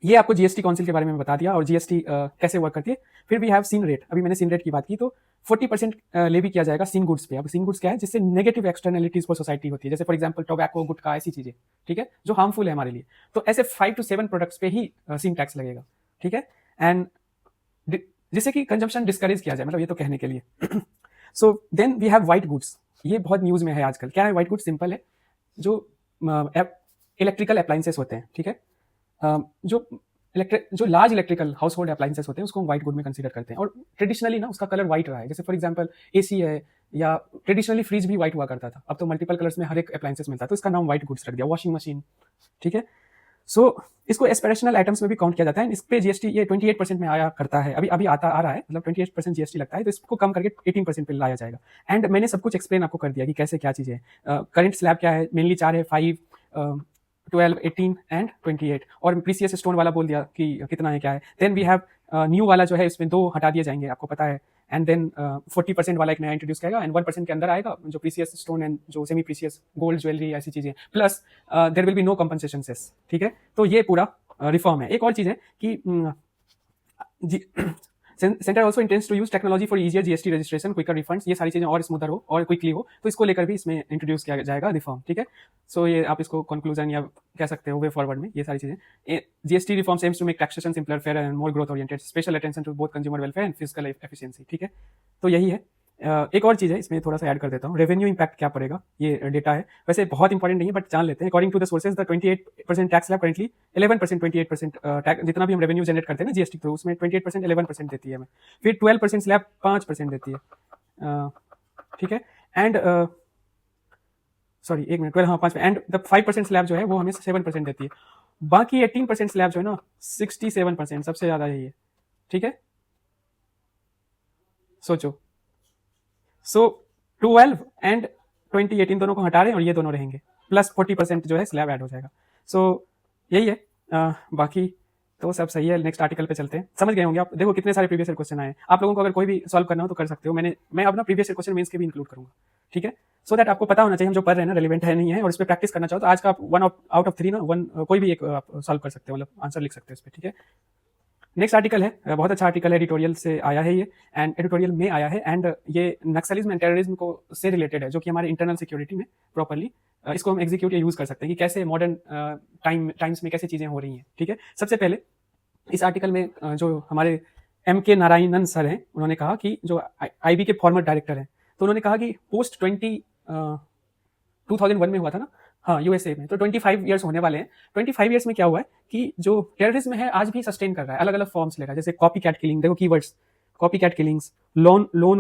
ये आपको GST काउंसिल के बारे में बता दिया, और GST कैसे वर्क करती है। फिर भी हैव सीन रेट, अभी मैंने सीन रेट की बात की, तो 40% ले भी किया जाएगा सीन गुड्स पे। अब सीन गुड्स क्या है? जिससे नेगेटिव एक्सटर्नलिटीज फॉर सोसाइटी होती है, जैसे फॉर एग्जांपल टोबैको, गुटखा, ऐसी चीजें, ठीक है, जो हार्मफुल है हमारे लिए। तो ऐसे 5 to 7 प्रोडक्ट्स पे ही सीन टैक्स लगेगा, ठीक है। एंड जिससे कि कंजम्पशन डिस्करेज किया जाए, मतलब ये तो कहने के लिए। So then we have white goods, ये बहुत न्यूज में है आजकल। क्या है व्हाइट गुड्स? सिंपल है, जो इलेक्ट्रिकल अप्लायंसेस होते हैं, ठीक है। जो जो large electrical house hold appliances होते हैं उसको हम व्हाइट गुड में कंसीडर करते हैं, और ट्रेडिशनली ना उसका कलर व्हाइट रहा है। जैसे फॉर एग्जांपल एसी है, या ट्रेडिशनली फ्रिज भी व्हाइट हुआ करता था, अब तो मल्टीपल कलर्स में हर एक अप्लाइंसेस मिलता है, तो इसका नाम व्हाइट गुड्स रख दिया। वॉशिंग मशीन, ठीक है। सो इसको एस्पिरेशनल आइटम्स में भी काउंट किया जाता है। इस पे जीएसटी ये 28% में आया करता है, अभी अभी आता आ रहा है, मतलब 28% जीएसटी लगता है, तो इसको कम करके 18% पे लाया जाएगा। एंड मैंने सब कुछ एक्सप्लेन आपको कर दिया कि कैसे क्या चीज़ें हैं। करंट स्लैब क्या है, मेनली 4 है, 5, 12, 18 एंड 28, और प्रीसियस स्टोन वाला बोल दिया कि कितना है क्या है। देन वी हैव न्यू वाला जो है, इसमें 2 हटा दिए जाएंगे, आपको पता है। एंड देन 40% वाला एक नया इंट्रोड्यूस करेगा, एंड 1% के अंदर आएगा जो प्रीसियस स्टोन एंड जो सेमी प्रीसियस गोल्ड ज्वेलरी, ऐसी चीजें, plus there will be no compensation cess, ठीक है। तो ये पूरा रिफॉर्म है। एक और चीज है कि centre also intends to use technology for easier GST registration, quicker refunds, ये सारी चीजें और स्मूथर हो और क्विकली हो, तो इसको लेकर भी इसमें इंट्रोड्यूस किया जाएगा रिफॉर्म, ठीक है। सो ये आप इसको कंक्लूजन या कह सकते हो वे फॉरवर्ड में ये सारी चीजें। GST reform aims to make taxation simpler, fair and more growth oriented, special attention to both consumer welfare and physical efficiency, ठीक है। तो यही है। एक और चीज़ है, इसमें थोड़ा सा ऐड कर देता हूँ, रेवेन्यू इंपैक्ट क्या पड़ेगा, ये डेटा है, वैसे बहुत इंपॉर्टेंट नहीं है बट जान लेते हैं। According to the sources the 28% tax slab currently 11%, 28% tax, जितना भी हम रेवेन्यू जनरेट करते हैं ना जीएसटी थ्रू, उसमें 28% 11% देती है हमें। फिर 12% स्लैब 5% देती है, ठीक है। एंड सॉरी, एक मिनट, 12, हाँ 5, एंड द 5% स्लैब जो है वो हमें 7% देती है। बाकी 18% स्लैब जो है ना 67%, सबसे ज़्यादा यही है, ठीक है। सोचो, सो 12 एंड 2018 दोनों को हटा रहे हैं और ये दोनों रहेंगे, प्लस 40% जो है स्लैब ऐड हो जाएगा। सो यही है। बाकी तो सब सही है। नेक्स्ट आर्टिकल पे चलते हैं। समझ गए होंगे आप, देखो कितने सारे प्रीवियस ईयर क्वेश्चन आए। आप लोगों को अगर कोई भी सॉल्व करना हो तो कर सकते हो। मैं अपना प्रीवियस ईयर क्वेश्चन मेंस के भी इंक्लूड करूंगा, ठीक है, सो दैट आपको पता होना चाहिए हम जो पढ़ रहे हैं ना रेलिवेंट है नहीं है, और इस पर प्रैक्टिस करना चाहो तो आज का आप 1 आउट ऑफ 3 ना 1 कोई भी एक आप सॉल्व कर सकते हो, मतलब आंसर लिख सकते हो इस पर, ठीक है। नेक्स्ट आर्टिकल है, बहुत अच्छा आर्टिकल है, एडिटोरियल से आया है ये, एंड एडिटोरियल में आया है, एंड ये नक्सलिज्म एंड टेररिज्म को से रिलेटेड है, जो कि हमारे इंटरनल सिक्योरिटी में प्रॉपर्ली इसको हम एग्जीक्यूट या यूज कर सकते हैं कि कैसे मॉडर्न टाइम्स में कैसे चीजें हो रही हैं, ठीक है। सबसे पहले इस आर्टिकल में जो हमारे M.K. नारायणन सर हैं, उन्होंने कहा कि जो IB के फॉर्मर डायरेक्टर हैं, तो उन्होंने कहा कि पोस्ट 2001 में हुआ था ना, हाँ यूएसए में, तो 25 ईयर्स होने वाले हैं। 25 ईयर्स में क्या हुआ है कि जो टेररिज्म है आज भी सस्टेन कर रहा है, अलग अलग फॉर्म्स ले रहा है, जैसे कॉपी कैट किलिंग, देखो keywords, copy cat killings, lone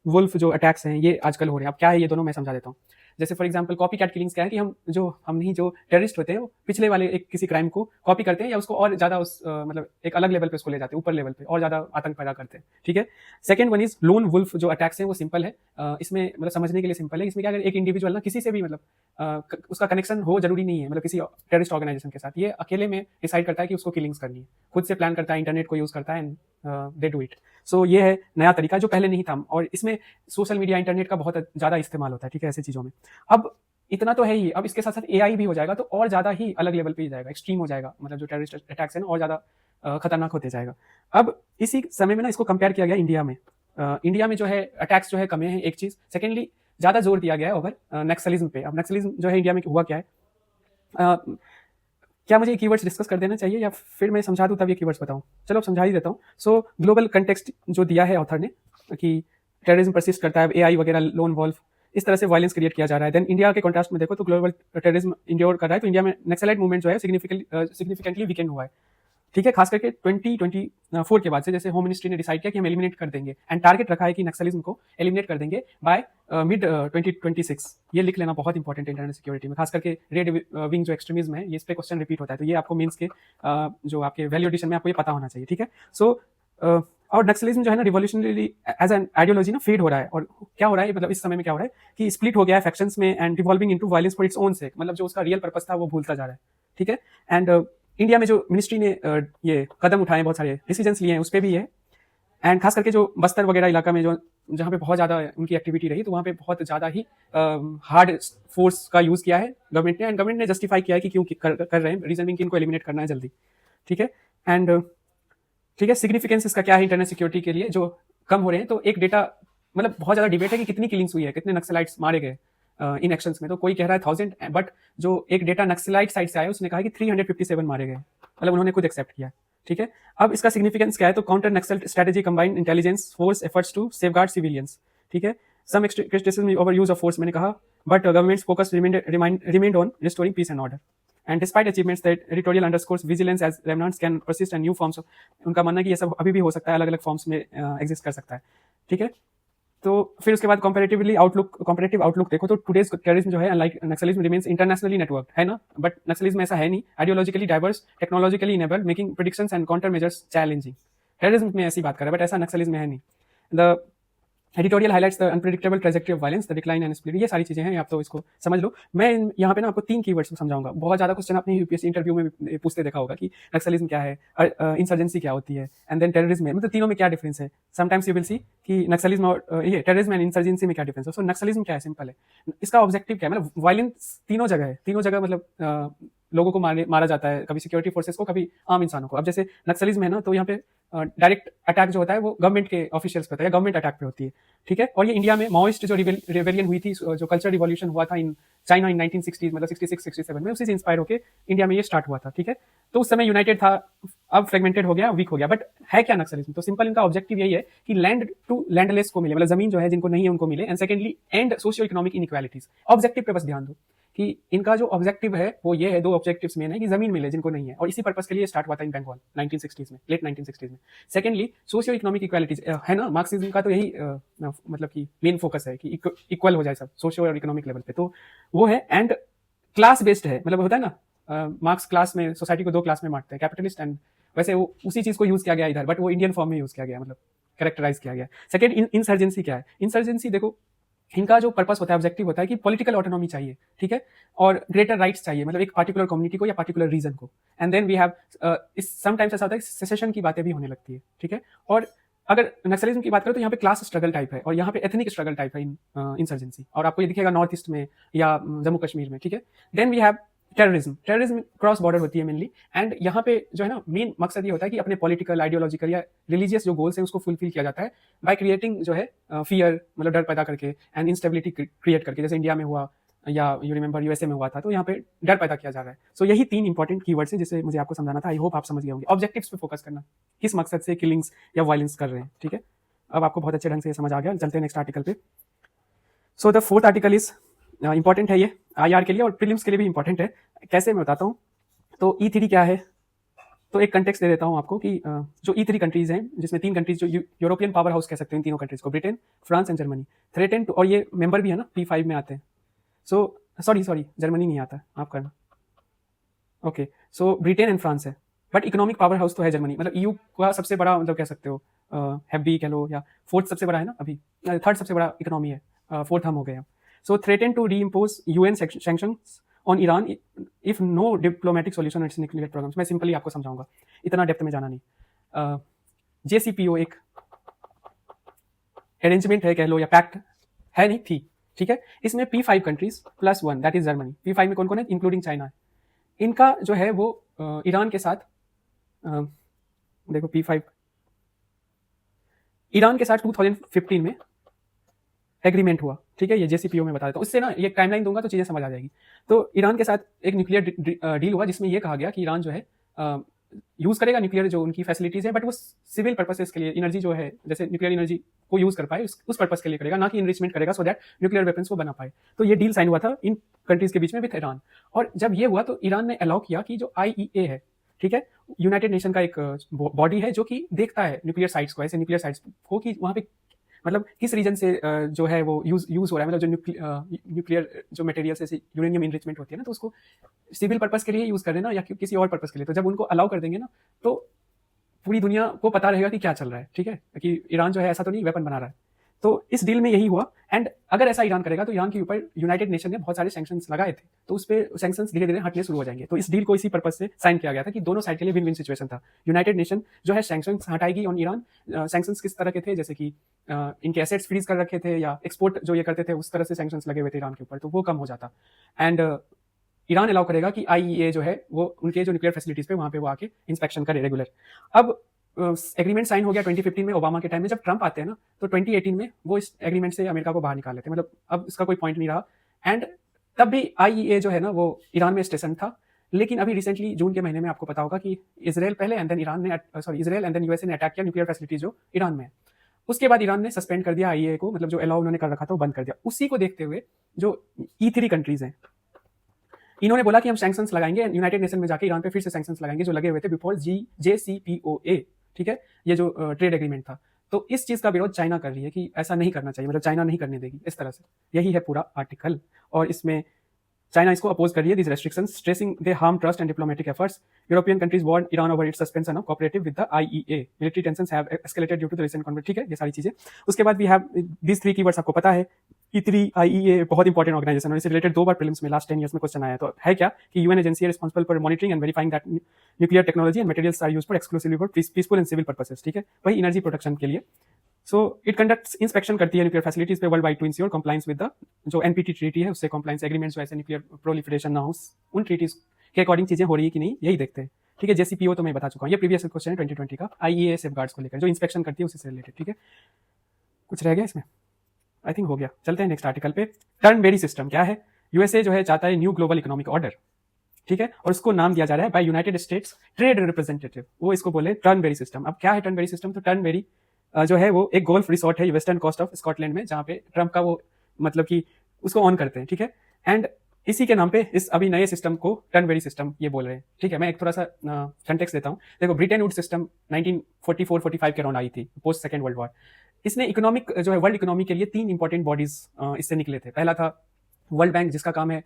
wolf जो अटैक्स हैं ये आजकल हो रहे हैं। अब क्या है ये दोनों मैं समझा देता हूँ। जैसे for example copy cat killings क्या है कि हम ही जो टेररिस्ट होते हैं वो पिछले वाले एक किसी क्राइम को कॉपी करते हैं या उसको और ज्यादा मतलब एक अलग लेवल पे उसको ले जाते हैं, ऊपर लेवल पे और ज्यादा आतंक पैदा करते हैं, ठीक है। Second one is lone wolf जो अटैक्स हैं, वो सिंपल है, इसमें मतलब समझने के लिए सिंपल है। इसमें क्या, अगर एक इंडिविजुअल ना किसी से भी मतलब उसका कनेक्शन हो जरूरी नहीं है, मतलब किसी टेररिस्ट ऑर्गेनाइजेशन के साथ, ये अकेले में डिसाइड करता है कि उसको किलिंग्स करनी है, खुद से प्लान करता है, इंटरनेट को यूज करता है, एंड दे डू इट। सो ये है नया तरीका जो पहले नहीं था, और इसमें सोशल मीडिया इंटरनेट का बहुत ज्यादा इस्तेमाल होता है, ठीक है, ऐसी चीजों में। अब इतना तो है ही, अब इसके साथ साथ एआई भी हो जाएगा, तो और ज्यादा ही अलग लेवल पे ही जाएगा, एक्सट्रीम हो जाएगा, मतलब जो टेररिस्ट अटैक्स है ना और ज्यादा खतरनाक होते जाएगा। अब इसी समय में ना इसको कंपेयर किया गया इंडिया में। इंडिया में जो है अटैक्स जो है कम है, एक चीज। सेकेंडली ज्यादा जोर दिया गया है ओवर नक्सलिज्म पे। अब नक्सलिज्म जो है इंडिया में हुआ क्या है, क्या मुझे कीवर्ड्स डिस्कस कर देना चाहिए या फिर मैं समझा दूं तब ये कीवर्ड्स बताऊं? चलो समझा ही देता हूं। सो ग्लोबल कंटेक्स्ट जो दिया है ऑथर ने कि टेररिज्म परसिस्ट करता है, एआई वगैरह, लोन वॉल्फ, इस तरह से वायलेंस क्रिएट किया जा रहा है। देन इंडिया के कॉन्ट्रास्ट में देखो तो ग्लोबल टेररिज्म इंड्योर कर रहा है, तो इंडिया में नक्सलाइट मूवमेंट जो है सिग्निफिकेंटली वीकेंड हुआ है, ठीक है, खास करके 2024 के बाद से, जैसे होम मिनिस्ट्री ने डिसाइड किया कि हम एलिमिनेट कर देंगे, एंड टारगेट रखा है कि नक्सलिज्म को एलिमिनेट कर देंगे बाय मिड 2026। ये लिख लेना बहुत इंपॉर्टेंट है इंटरनल सिक्योरिटी में, खास करके रेड विंग जो एक्सट्रीमिज्म है, ये इस पे क्वेश्चन रिपीट होता है, तो ये आपको मीन्स के जो आपके वैल्यू एडिशन में आपको ये पता होना चाहिए, ठीक है। सो और नक्सलिज्म जो है ना रिवॉल्यूशनरी एज एन आइडियोलॉजी ना फेड हो रहा है, और क्या हो रहा है मतलब इस समय में क्या हो रहा है कि स्प्लिट हो गया है फैक्शंस में and revolving into violence for its own सेक, मतलब जो उसका रियल पर्पस था वो भूलता जा रहा है, ठीक है। एंड इंडिया में जो मिनिस्ट्री ने ये कदम उठाए, बहुत सारे डिसीजंस लिए हैं, उस पर भी है। एंड खास करके जो बस्तर वगैरह इलाका में जो जहाँ पे बहुत ज्यादा उनकी एक्टिविटी रही, तो वहाँ पे बहुत ज्यादा ही हार्ड फोर्स का यूज किया है गवर्नमेंट ने, एंड गवर्नमेंट ने जस्टिफाई किया है कि क्यों कर रहे हैं, रीजन बिंग कि इनको एलिमिनेट करना है जल्दी, ठीक है। एंड ठीक है, सिग्निफिकेंस इसका क्या है इंटरनल सिक्योरिटी के लिए, जो कम हो रहे हैं, तो एक डेटा मतलब बहुत ज्यादा डिबेट है कि कितनी किलिंग्स हुई है, कितने नक्सलाइट्स मारे गए इन एक्शंस में, तो कोई कह रहा है 1000, बट जो एक डेटा नक्सलाइट साइड से आया उसने कहा कि 357 मारे गए, मतलब उन्होंने खुद एक्सेप्ट किया, ठीक है। अब इसका सिग्निफिकेंस क्या है, तो counter Naxal strategy combined intelligence force efforts to safeguard civilians, ठीक है। Some criticism over use of force, मैंने कहा, but government's focus remained on restoring peace and order. And despite achievements that editorial underscores vigilance as remnants can persist and new forms, उनका मानना है कि ये सब अभी भी हो सकता है, अलग अलग फॉर्म्स में एग्जिस्ट कर सकता है, ठीक है। तो फिर उसके बाद कंपैरेटिव आउटलुक देखो तो टुडेज टेररिज्म जो है unlike Naxalism remains internationally network है ना, बट नक्सलिज्म ऐसा है नहीं, ideologically diverse, technologically enabled, making predictions and counter measures challenging. Terrorism में ऐसी बात कर रहा है, बट ऐसा नक्सलिज्म में है नहीं। The editorial highlights the unpredictable trajectory of violence, the decline and split, ये सारी चीजें हैं, आप तो इसको समझ लो। मैं यहाँ पे ना आपको 3 कीवर्ड्स समझाऊंगा। बहुत ज्यादा क्वेश्चन आपने यूपीएससी इंटरव्यू में पूछते देखा होगा कि नक्सलिज्म क्या है, इंसर्जेंसी क्या होती है, एंड देन टेररिज्म में, मतलब तीनों में क्या डिफरेंस है। समटाइम्स यू विल सी कि नक्सलिज्म और ये टेररिज्म एंड इंसर्जेंसी में क्या डिफरेंस है। सो नक्सलिज्म क्या है, सिंपल है, इसका ऑब्जेक्टिव क्या है, मतलब वायलेंस तीनों जगह है, तीनों जगह मतलब लोगों को मारा जाता है, कभी सिक्योरिटी फोर्सेस को, कभी आम इंसानों को। अब जैसे नक्सलिज्म है ना, तो यहाँ पे डायरेक्ट अटैक जो होता है वो गवर्नमेंट के ऑफिशियल्स पे होता है, गवर्नमेंट अटैक पे होती है, ठीक है। और ये इंडिया में माओइस्ट जो रिवेलियन हुई थी, जो कल्चर रिवॉल्यूशन हुआ था इन चाइना इन 1960 मतलब 66-67 में, उसी से इंस्पायर होकर इंडिया में ये स्टार्ट हुआ था, ठीक है। तो उस समय यूनाइटेड था, अब फ्रेगमेंटेड हो गया, वीक हो गया। बट है क्या नक्सलिज्म, तो सिंपल इनका ऑब्जेक्टिव यही है कि लैंड टू लैंडलेस को मिले, मतलब जमीन जो है जिनको नहीं है उनको मिले, and secondly and socio economic inequalities. Objective पे बस ध्यान दो कि इनका जो ऑब्जेक्टिव है वो ये है, 2 ऑब्जेक्टिव्स मेन है कि जमीन मिले जिनको नहीं है, और इसी पर्पस के लिए स्टार्ट हुआ था इन बंगाल 1960s में, लेट 1960s में। सेकेंडली सोशियो इकोनॉमिक इक्वालिटीज है ना, मार्क्सिज्म का तो यही मतलब कि मेन फोकस है कि इक्वल हो जाए सब सोशियो और इकोनॉमिक लेवल पे, तो वो है। एंड क्लास बेस्ड है, मतलब होता है ना मार्क्स क्लास में सोसाइटी को 2 क्लास में बांटते हैं, कैपिटलिस्ट एंड, वैसे वो उसी चीज को यूज किया गया इधर, बट वो इंडियन फॉर्म में यूज किया गया, मतलब कैरेक्टराइज किया गया। सेकेंड, इंसर्जेंसी क्या है, इंसर्जेंसी देखो इनका जो पर्पस होता है, ऑब्जेक्टिव होता है कि पॉलिटिकल ऑटोनॉमी चाहिए, ठीक है, और ग्रेटर राइट्स चाहिए, मतलब एक पार्टिकुलर कम्युनिटी को या पार्टिकुलर रीजन को। And then we have sometimes ऐसा होता है सेसेशन की बातें भी होने लगती है, ठीक है। और अगर नक्सलिज्म की बात करें तो यहाँ पे क्लास स्ट्रगल टाइप है, और यहाँ पे एथनिक स्ट्रगल टाइप है इंसर्जेंसी, और आपको ये दिखेगा नॉर्थ ईस्ट में या जम्मू कश्मीर में, ठीक है। Then we have terrorism cross border होती है मेनली, एंड यहाँ पे जो है ना मेन मकसद ये होता है कि अपने पॉलिटिकल, आइडियोलॉजिकल या रिलीजियस जो गोल्स है उसको फुलफिल किया जाता है बाय क्रिएटिंग जो है फियर, मतलब डर पैदा करके, एंड इंस्टेबिलिटी क्रिएट करके, जैसे इंडिया में हुआ या यू रिमेंबर यूएसए में हुआ था, तो यहाँ पे डर पैदा किया जा रहा है। सो यही 3 इंपॉर्टेंट कीवर्ड्स हैं जिसे मुझे आपको समझाना था। आई होप आप समझ गए होंगे। ऑब्जेक्टिव्स पे फोकस करना, किस मकसद से किलिंग्स या वायलेंस कर रहे हैं, ठीक है। अब आपको बहुत अच्छे ढंग से समझ आ गया, चलते हैं नेक्स्ट आर्टिकल पे। So the 4th article is important है, ये आईआर के लिए और प्रीलिम्स के लिए भी इंपॉर्टेंट है। कैसे मैं बताता हूँ। तो E3 क्या है, तो एक कंटेक्स्ट दे देता हूँ आपको कि जो E3 कंट्रीज हैं, जिसमें 3 कंट्रीज जो यूरोपियन पावर हाउस कह सकते हैं इन तीनों कंट्रीज को, Britain, France and Germany, threaten to, और ये मेंबर भी है ना P5 में आते हैं। सो सॉरी जर्मनी नहीं आता, आप करना, okay. So Britain and France है, बट इकोनॉमिक पावर हाउस तो है जर्मनी, मतलब EU का सबसे बड़ा, मतलब कह सकते हो हैवी कह लो, या 4th सबसे बड़ा है ना, अभी 3rd सबसे बड़ा इकोनॉमी है, 4th हम हो गए हैं। So threaten to reimpose UN sanctions on Iran if no diplomatic solution its nuclear programmes. मैं सिंपली आपको समझाऊंगा, इतना डेप्थ में जाना नहीं। JCPO एक अरेंजमेंट है कह लो, या पैक्ट है, नहीं थी, ठीक है। इसमें P5 countries plus 1 that is Germany, P5 में कौन कौन है, इंक्लूडिंग चाइना है। इनका जो है वो ईरान के साथ देखो P5 ईरान के साथ 2015 में एग्रीमेंट हुआ, ठीक है। ये JCPO में बता देता हूँ, इससे ना ये टाइमलाइन दूंगा तो चीजें समझ आ जाएगी। तो ईरान के साथ एक न्यूक्लियर डील हुआ, जिसमें ये कहा गया कि ईरान जो है यूज करेगा न्यूक्लियर जो उनकी फैसिलिटीज है, बट वो सिविल पर्पसेस के लिए, एनर्जी जो है, जैसे न्यूक्लियर एनर्जी को यूज कर पाए उस पर्पस के लिए करेगा, ना कि इनरिचमेंट करेगा सो दैट न्यूक्लियर वेपन्स को बना पाए। तो ये डील साइन हुआ था इन कंट्रीज के बीच में विद ईरान। और जब ये हुआ तो ईरान ने अलाउ किया कि जो IEA है, ठीक है, यूनाइटेड नेशन का एक बॉडी है जो कि देखता है न्यूक्लियर साइट्स को, ऐसे न्यूक्लियर साइट्स को, कि वहाँ पे मतलब किस रीजन से जो है वो यूज हो रहा है, मतलब जो न्यूक्लियर जो मटेरियल से यूरेनियम इनरिचमेंट होती है ना, तो उसको सिविल पर्पस के लिए यूज कर देना या किसी और पर्पस के लिए। तो जब उनको अलाउ कर देंगे ना, तो पूरी दुनिया को पता रहेगा कि क्या चल रहा है, ठीक है, कि ईरान जो है ऐसा तो नहीं वेपन बना रहा है। तो इस डील में यही हुआ। एंड अगर ऐसा ईरान करेगा तो ईरान के ऊपर यूनाइटेड नेशन ने बहुत सारे सैंक्शंस लगाए थे, तो उस पर सैंक्शंस धीरे धीरे हटने शुरू हो जाएंगे। तो इस डील को इसी पर्पज से साइन किया गया था कि दोनों साइड के लिए विन विन सिचुएशन था। यूनाइटेड नेशन जो है सैंक्शंस हटाएगी ऑन ईरान। सैंक्शंस किस तरह के थे, जैसे कि इनके एसेट्स फ्रीज कर रखे थे, या एक्सपोर्ट जो ये करते थे उस तरह से सैंक्शंस लगे हुए थे ईरान के ऊपर, तो वो कम हो जाता। एंड ईरान अलाउ करेगा कि IEA जो है वो उनके जो न्यूक्लियर फैसिलिटीज पे वहां पे वो आके इंस्पेक्शन करे रेगुलर। अब एग्रीमेंट साइन हो गया 2015 में ओबामा के टाइम में। जब ट्रंप आते हैं ना, तो 2018 में वो इस एग्रीमेंट से अमेरिका को बाहर निकाल लेते हैं, मतलब अब इसका कोई पॉइंट नहीं रहा। एंड तब भी IEA जो है ना वो ईरान में स्टेशन था। लेकिन अभी रिसेंटली जून के महीने में आपको पता होगा कि इजराइल पहले and then Israel and then USA ने अटैक किया न्यूक्लियर फैसिलिटी जो ईरान में है। उसके बाद ईरान ने सस्पेंड कर दिया IEA को, मतलब जो अलाउ उन्होंने कर रखा था वो बंद कर दिया। उसी को देखते हुए जो E3 कंट्रीज हैं, इन्होंने बोला कि हम सैंक्शंस लगाएंगे, यूनाइटेड नेशन में जाके ईरान पे फिर से सैंक्शंस लगाएंगे जो लगे हुए थे बिफोर JCPOA, ठीक है, ये जो ट्रेड एग्रीमेंट था। तो इस चीज का विरोध चाइना कर रही है कि ऐसा नहीं करना चाहिए, मतलब चाइना नहीं करने देगी इस तरह से। यही है पूरा आर्टिकल, और इसमें चाइना इसको अपोज कर रही है, this restrictions stressing they harm trust and diplomatic efforts. European countries warn Iran over its suspension of cooperative with the IEA, military tensions have escalated due to the recent conflict, ठीक है, ये सारी चीजें। उसके बाद वी हैव दिस 3 कीवर्ड्स, आपको पता है E3 IEA बहुत इंपॉर्टेंट ऑर्गेनाइजेशन, और इससे रिलेटेड 2 बार प्रीलिम्स में लास्ट 10 इयर्स में क्वेश्चन आया। तो है क्या कि यूएन एजेंसी है responsible for monitoring and verifying that nuclear technology and materials are used for exclusively for peaceful and civil purposes, ठीक है, वही एनर्जी प्रोटेक्शन के लिए। सो इट कंडक्ट्स इंस्पेक्शन करती है न्यूक्लियर फैसिलिटीज पे world wide to ensure compliance with the जो NPT treaty है उससे कंप्लायंस एग्रीमेंट्स, जो ऐसे न्यूक्लियर प्रोलिफरेशन ना हो, उन ट्रीटीज के अकॉर्डिंग चीजें हो रही है कि नहीं, यही देखते हैं, ठीक है। JCPO तो मैं बता चुका हूँ, ये प्रीवियस क्वेश्चन है 2020 का, IEA सेफगार्ड्स को लेकर जो इंस्पेक्शन करती है उसी से रिलेटेड, ठीक है। कुछ रह गया इसमें? आई थिंक हो गया। चलते हैं नेक्स्ट आर्टिकल पे। टर्नबेरी सिस्टम क्या है? यूएसए जो है चाहता है न्यू ग्लोबल इकोनॉमिक ऑर्डर, ठीक है, और उसको नाम दिया जा रहा है by United States trade representative, वो इसको बोले टर्नबेरी सिस्टम। अब क्या है टर्नबेरी सिस्टम? तो टर्नबेरी जो है वो एक गोल्फ रिसोर्ट है वेस्टर्न कोस्ट ऑफ स्कॉटलैंड में, जहाँ पे ट्रम्प का वो मतलब कि उसको ऑन करते हैं, ठीक है। एंड इसी के नाम पे इस अभी नए सिस्टम को टर्नबेरी सिस्टम ये बोल रहे हैं, ठीक है। मैं एक थोड़ा सा कंटेक्स्ट देता हूँ। देखो, ब्रिटेन वुड सिस्टम 1944-45 के अराउंड आई थी, पोस्ट सेकेंड वर्ल्ड वॉर। इसने इकोनॉमिक जो है वर्ल्ड इकोनॉमी के लिए 3 इंपॉर्टेंट बॉडीज इससे निकले थे। पहला था वर्ल्ड बैंक, जिसका काम है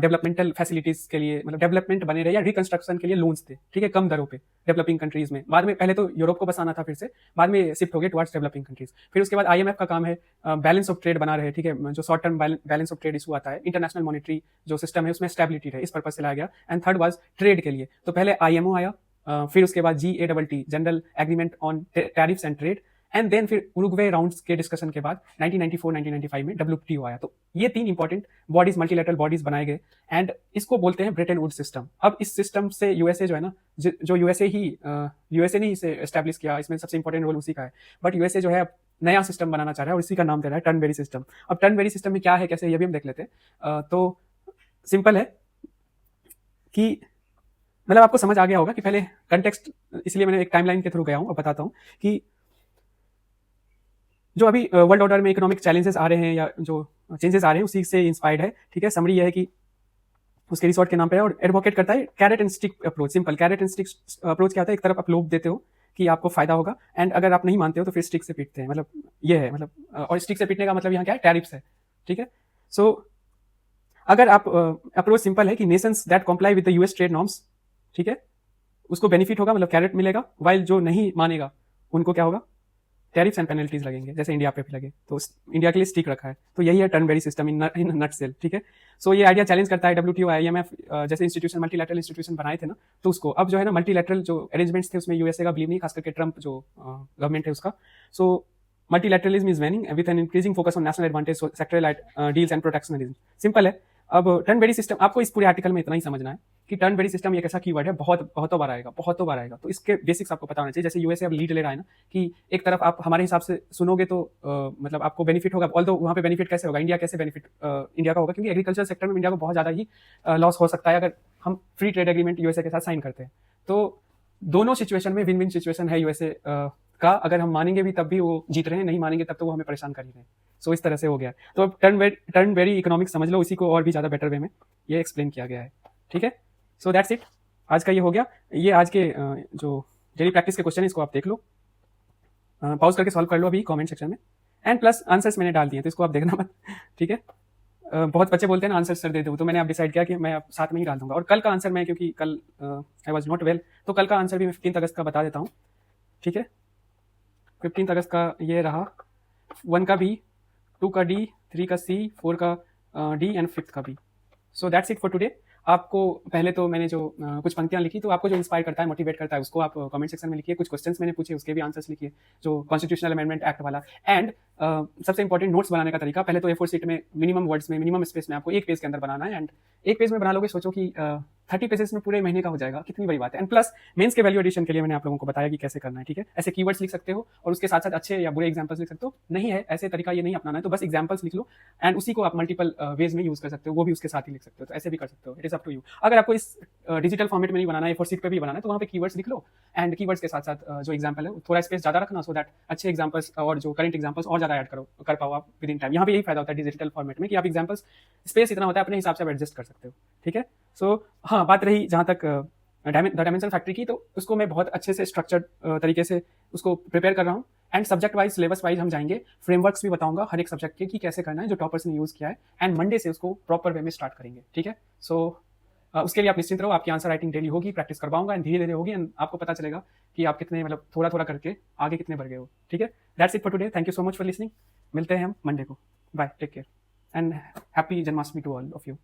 डेवलपमेंटल फैसिलिटीज के लिए, मतलब डेवलपमेंट बने रहे या रिकंस्ट्रक्शन के लिए लोन्स थे, ठीक है, कम दरों पे डेवलपिंग कंट्रीज में। बाद में पहले तो यूरोप को बसाना था, फिर से बाद में शिफ्ट हो गए टुवर्ड्स डेवलपिंग कंट्रीज। फिर उसके बाद IMF का काम है बैलेंस ऑफ ट्रेड बना रहे, ठीक है, जो short term balance of trade issue आता है, इंटरनेशनल मॉनिटरी जो सिस्टम है उसमें स्टेबिलिटी रहे, इस पर्पज से लाया गया। एंड थर्ड वाज ट्रेड के लिए, तो पहले IMO आया, फिर उसके बाद GATT general agreement on tariffs and trade, and then फिर उरुग्वे राउंड्स के डिस्कशन के बाद 1994-1995 में WTO आया। तो ये 3 इंपॉर्टेंट बॉडीज, मल्टीलैटरल बॉडीज बनाए गए, एंड इसको बोलते हैं ब्रेटन वुड्स सिस्टम। अब इस सिस्टम से यूएसए जो है ना, जो यूएसए ने इसे एस्टैब्लिश किया, इसमें सबसे इंपॉर्टेंट रोल उसी का है, बट यूएसए जो है नया सिस्टम बनाना चाह रहा है और इसी का नाम दे रहा है टर्नबेरी सिस्टम। अब टर्नबेरी सिस्टम में क्या है, कैसे, ये भी हम देख लेते हैं। तो सिंपल है कि मतलब आपको समझ आ गया होगा कि पहले कंटेक्स्ट, इसलिए मैंने एक टाइमलाइन के थ्रू गया हूं। अब बताता हूं कि जो अभी वर्ल्ड ऑर्डर में इकोनॉमिक चैलेंजेस आ रहे हैं या जो चेंजेस आ रहे हैं उसी से इंस्पायर्ड है, ठीक है। समरी यह है कि उसके रिसोर्ट के नाम पे है, और एडवोकेट करता है carrot and stick approach. Simple carrot and stick approach क्या होता है? एक तरफ आप लोभ देते हो कि आपको फायदा होगा, एंड अगर आप नहीं मानते हो तो फिर स्टिक से पीटते हैं, मतलब ये है, मतलब और स्टिक से पीटने का मतलब यहाँ क्या है? टैरिफ्स है, ठीक है। सो अगर आप अप्रोच सिंपल है कि Nations that comply with the US trade norms, ठीक है, उसको बेनिफिट होगा, मतलब कैरेट मिलेगा, वाइल जो नहीं मानेगा उनको क्या होगा? टैरिफ्स एंड पेनल्टीज लगेंगे, जैसे इंडिया पे भी लगे। तो इंडिया के लिए स्टिक रखा है। तो यही है टर्नबेरी सिस्टम इन नटसेल, ठीक है। सो ये आइडिया चैलेंज करता है WTO, IMF जैसे इंस्टीट्यूशन, मल्टीलैटरल इंस्टीट्यूशन बनाए थे ना, तो उसको अब जो है ना मल्टीलैटरल जो अरेंजमेंट्स थे उसमें यूएसए का बिलीव नहीं, खास करके ट्रम्प जो गवर्नमेंट है उसका। So multilateralism is waning with an increasing focus on national advantage, sectoral deals and protectionism. Simple है। अब टर्नबेरी सिस्टम, आपको इस पूरे आर्टिकल में इतना ही समझना है कि टर्नबेरी सिस्टम एक ऐसा कीवर्ड है, बहुतों बार आएगा। तो इसके बेसिक्स आपको पता होना चाहिए। जैसे यूएसए अब लीड ले रहा है ना, कि एक तरफ आप हमारे हिसाब से सुनोगे तो मतलब आपको बेनिफिट होगा, ऑल्दो वहाँ पे बेनिफिट कैसे होगा, इंडिया कैसे बेनिफिट इंडिया का होगा, क्योंकि एग्रीकल्चर सेक्टर में इंडिया को बहुत ज़्यादा ही लॉस हो सकता है अगर हम फ्री ट्रेड एग्रीमेंट यूएसए के साथ साइन करते हैं। तो दोनों सिचुएशन में विन विन सिचुएशन है यूएसए का। अगर हम मानेंगे भी तब भी वो जीत रहे हैं, नहीं मानेंगे तब तो वो हमें परेशान कर ही रहे हैं। सो इस तरह से हो गया। तो अब टर्नबेरी इकोनॉमिक्स समझ लो, इसी को और भी ज़्यादा बेटर वे में ये एक्सप्लेन किया गया है, ठीक है। सो दैट्स इट, आज का ये हो गया। ये आज के जो डेली प्रैक्टिस के क्वेश्चन है इसको आप देख लो, पॉज करके सॉल्व कर लो अभी कमेंट सेक्शन में, एंड प्लस आंसर्स मैंने डाल दिए तो इसको आप देखना मत, ठीक है। बहुत बच्चे बोलते हैं ना आंसर सर दे दो, तो मैंने अब डिसाइड किया कि मैं अब साथ में ही डाल दूंगा। और कल का आंसर मैं, क्योंकि कल आई वॉज नॉट वेल, तो कल का आंसर भी मैं 15 अगस्त का बता देता हूँ, ठीक है। 15 अगस्त का ये रहा, 1 का B, 2 का D, 3 का C, 4 का D एंड 5th का B। So that's it for today. आपको पहले तो मैंने जो कुछ पंक्तियां लिखी, तो आपको जो इंस्पायर करता है, मोटिवेट करता है, उसको आप कमेंट सेक्शन में लिखिए। कुछ क्वेश्चंस मैंने पूछे उसके भी आंसर्स लिखिए, जो कॉन्स्टिट्यूशनल अमेंडमेंट एक्ट वाला। एंड सबसे इंपॉर्टेंट नोट्स बनाने का तरीका, पहले तो A4 शीट में मिनिमम वर्ड्स में, मिनिमम स्पेस में आपको एक पेज के अंदर बनाना है। एंड एक पेज में बना लोगे, सोचो कि 30 पेजेस में पूरे महीने का हो जाएगा, कितनी बड़ी बात है। एंड प्लस मेंस के वैल्यू एडिशन के लिए मैंने आप लोगों को बताया कि कैसे करना है, ठीक है। ऐसे कीवर्ड्स लिख सकते हो और उसके साथ साथ अच्छे या बुरे एग्जांपल्स लिख सकते हो। नहीं है ऐसे तरीका ये नहीं अपनाना है, तो बस एग्जांपल्स लिख लो एंड उसी को आप मल्टीपल वेज में यूज कर सकते हो, वो भी उसके साथ ही लिख सकते हो, तो ऐसे भी कर सकते हो। It is up to you. अगर आपको इस डिजिटल फॉर्मेट में नहीं बनाना है, A4 शीट पे भी बनाना है, तो वहाँ पे कीवर्ड्स लिख लो एंड कीवर्ड्स के साथ साथ जो एग्जाम्पल है थोड़ा स्पेस ज्यादा रखना, सो दैट अच्छे एग्जाम्पल्स और जो करंट एग्जाम्पल्स और ज्यादा ऐड कर पाओ आप विद इन टाइम। यहाँ पे यही फायदा होता है डिजिटल फॉर्मेट में कि आप एग्जाम्पल्स स्पेस इतना होता है अपने हिसाब से आप एडजस्ट कर सकते हो, ठीक है। सो हाँ, बात रही जहाँ तक द डायमेंशन फैक्ट्री की, तो उसको मैं बहुत अच्छे से स्ट्रक्चर्ड तरीके से उसको प्रिपेयर कर रहा हूँ and subject wise syllabus wise हम जाएंगे, फ्रेमवर्क्स भी बताऊंगा हर एक सब्जेक्ट के कि कैसे करना है जो टॉपर्स ने यूज किया है, एंड मंडे से उसको प्रॉपर वे में स्टार्ट करेंगे, ठीक है। सो उसके लिए आप निश्चिंत रहो, आपकी आंसर राइटिंग डेली होगी, प्रैक्टिस करवाऊंगा एंड धीरे धीरे होगी एंड आपको पता चलेगा कि आप कितने मतलब थोड़ा थोड़ा करके आगे कितने बढ़ गए हो, ठीक है। That's it for today, thank you so much for listening. मिलते हैं हम मंडे को, bye, take care and happy Janmashtami to all of you.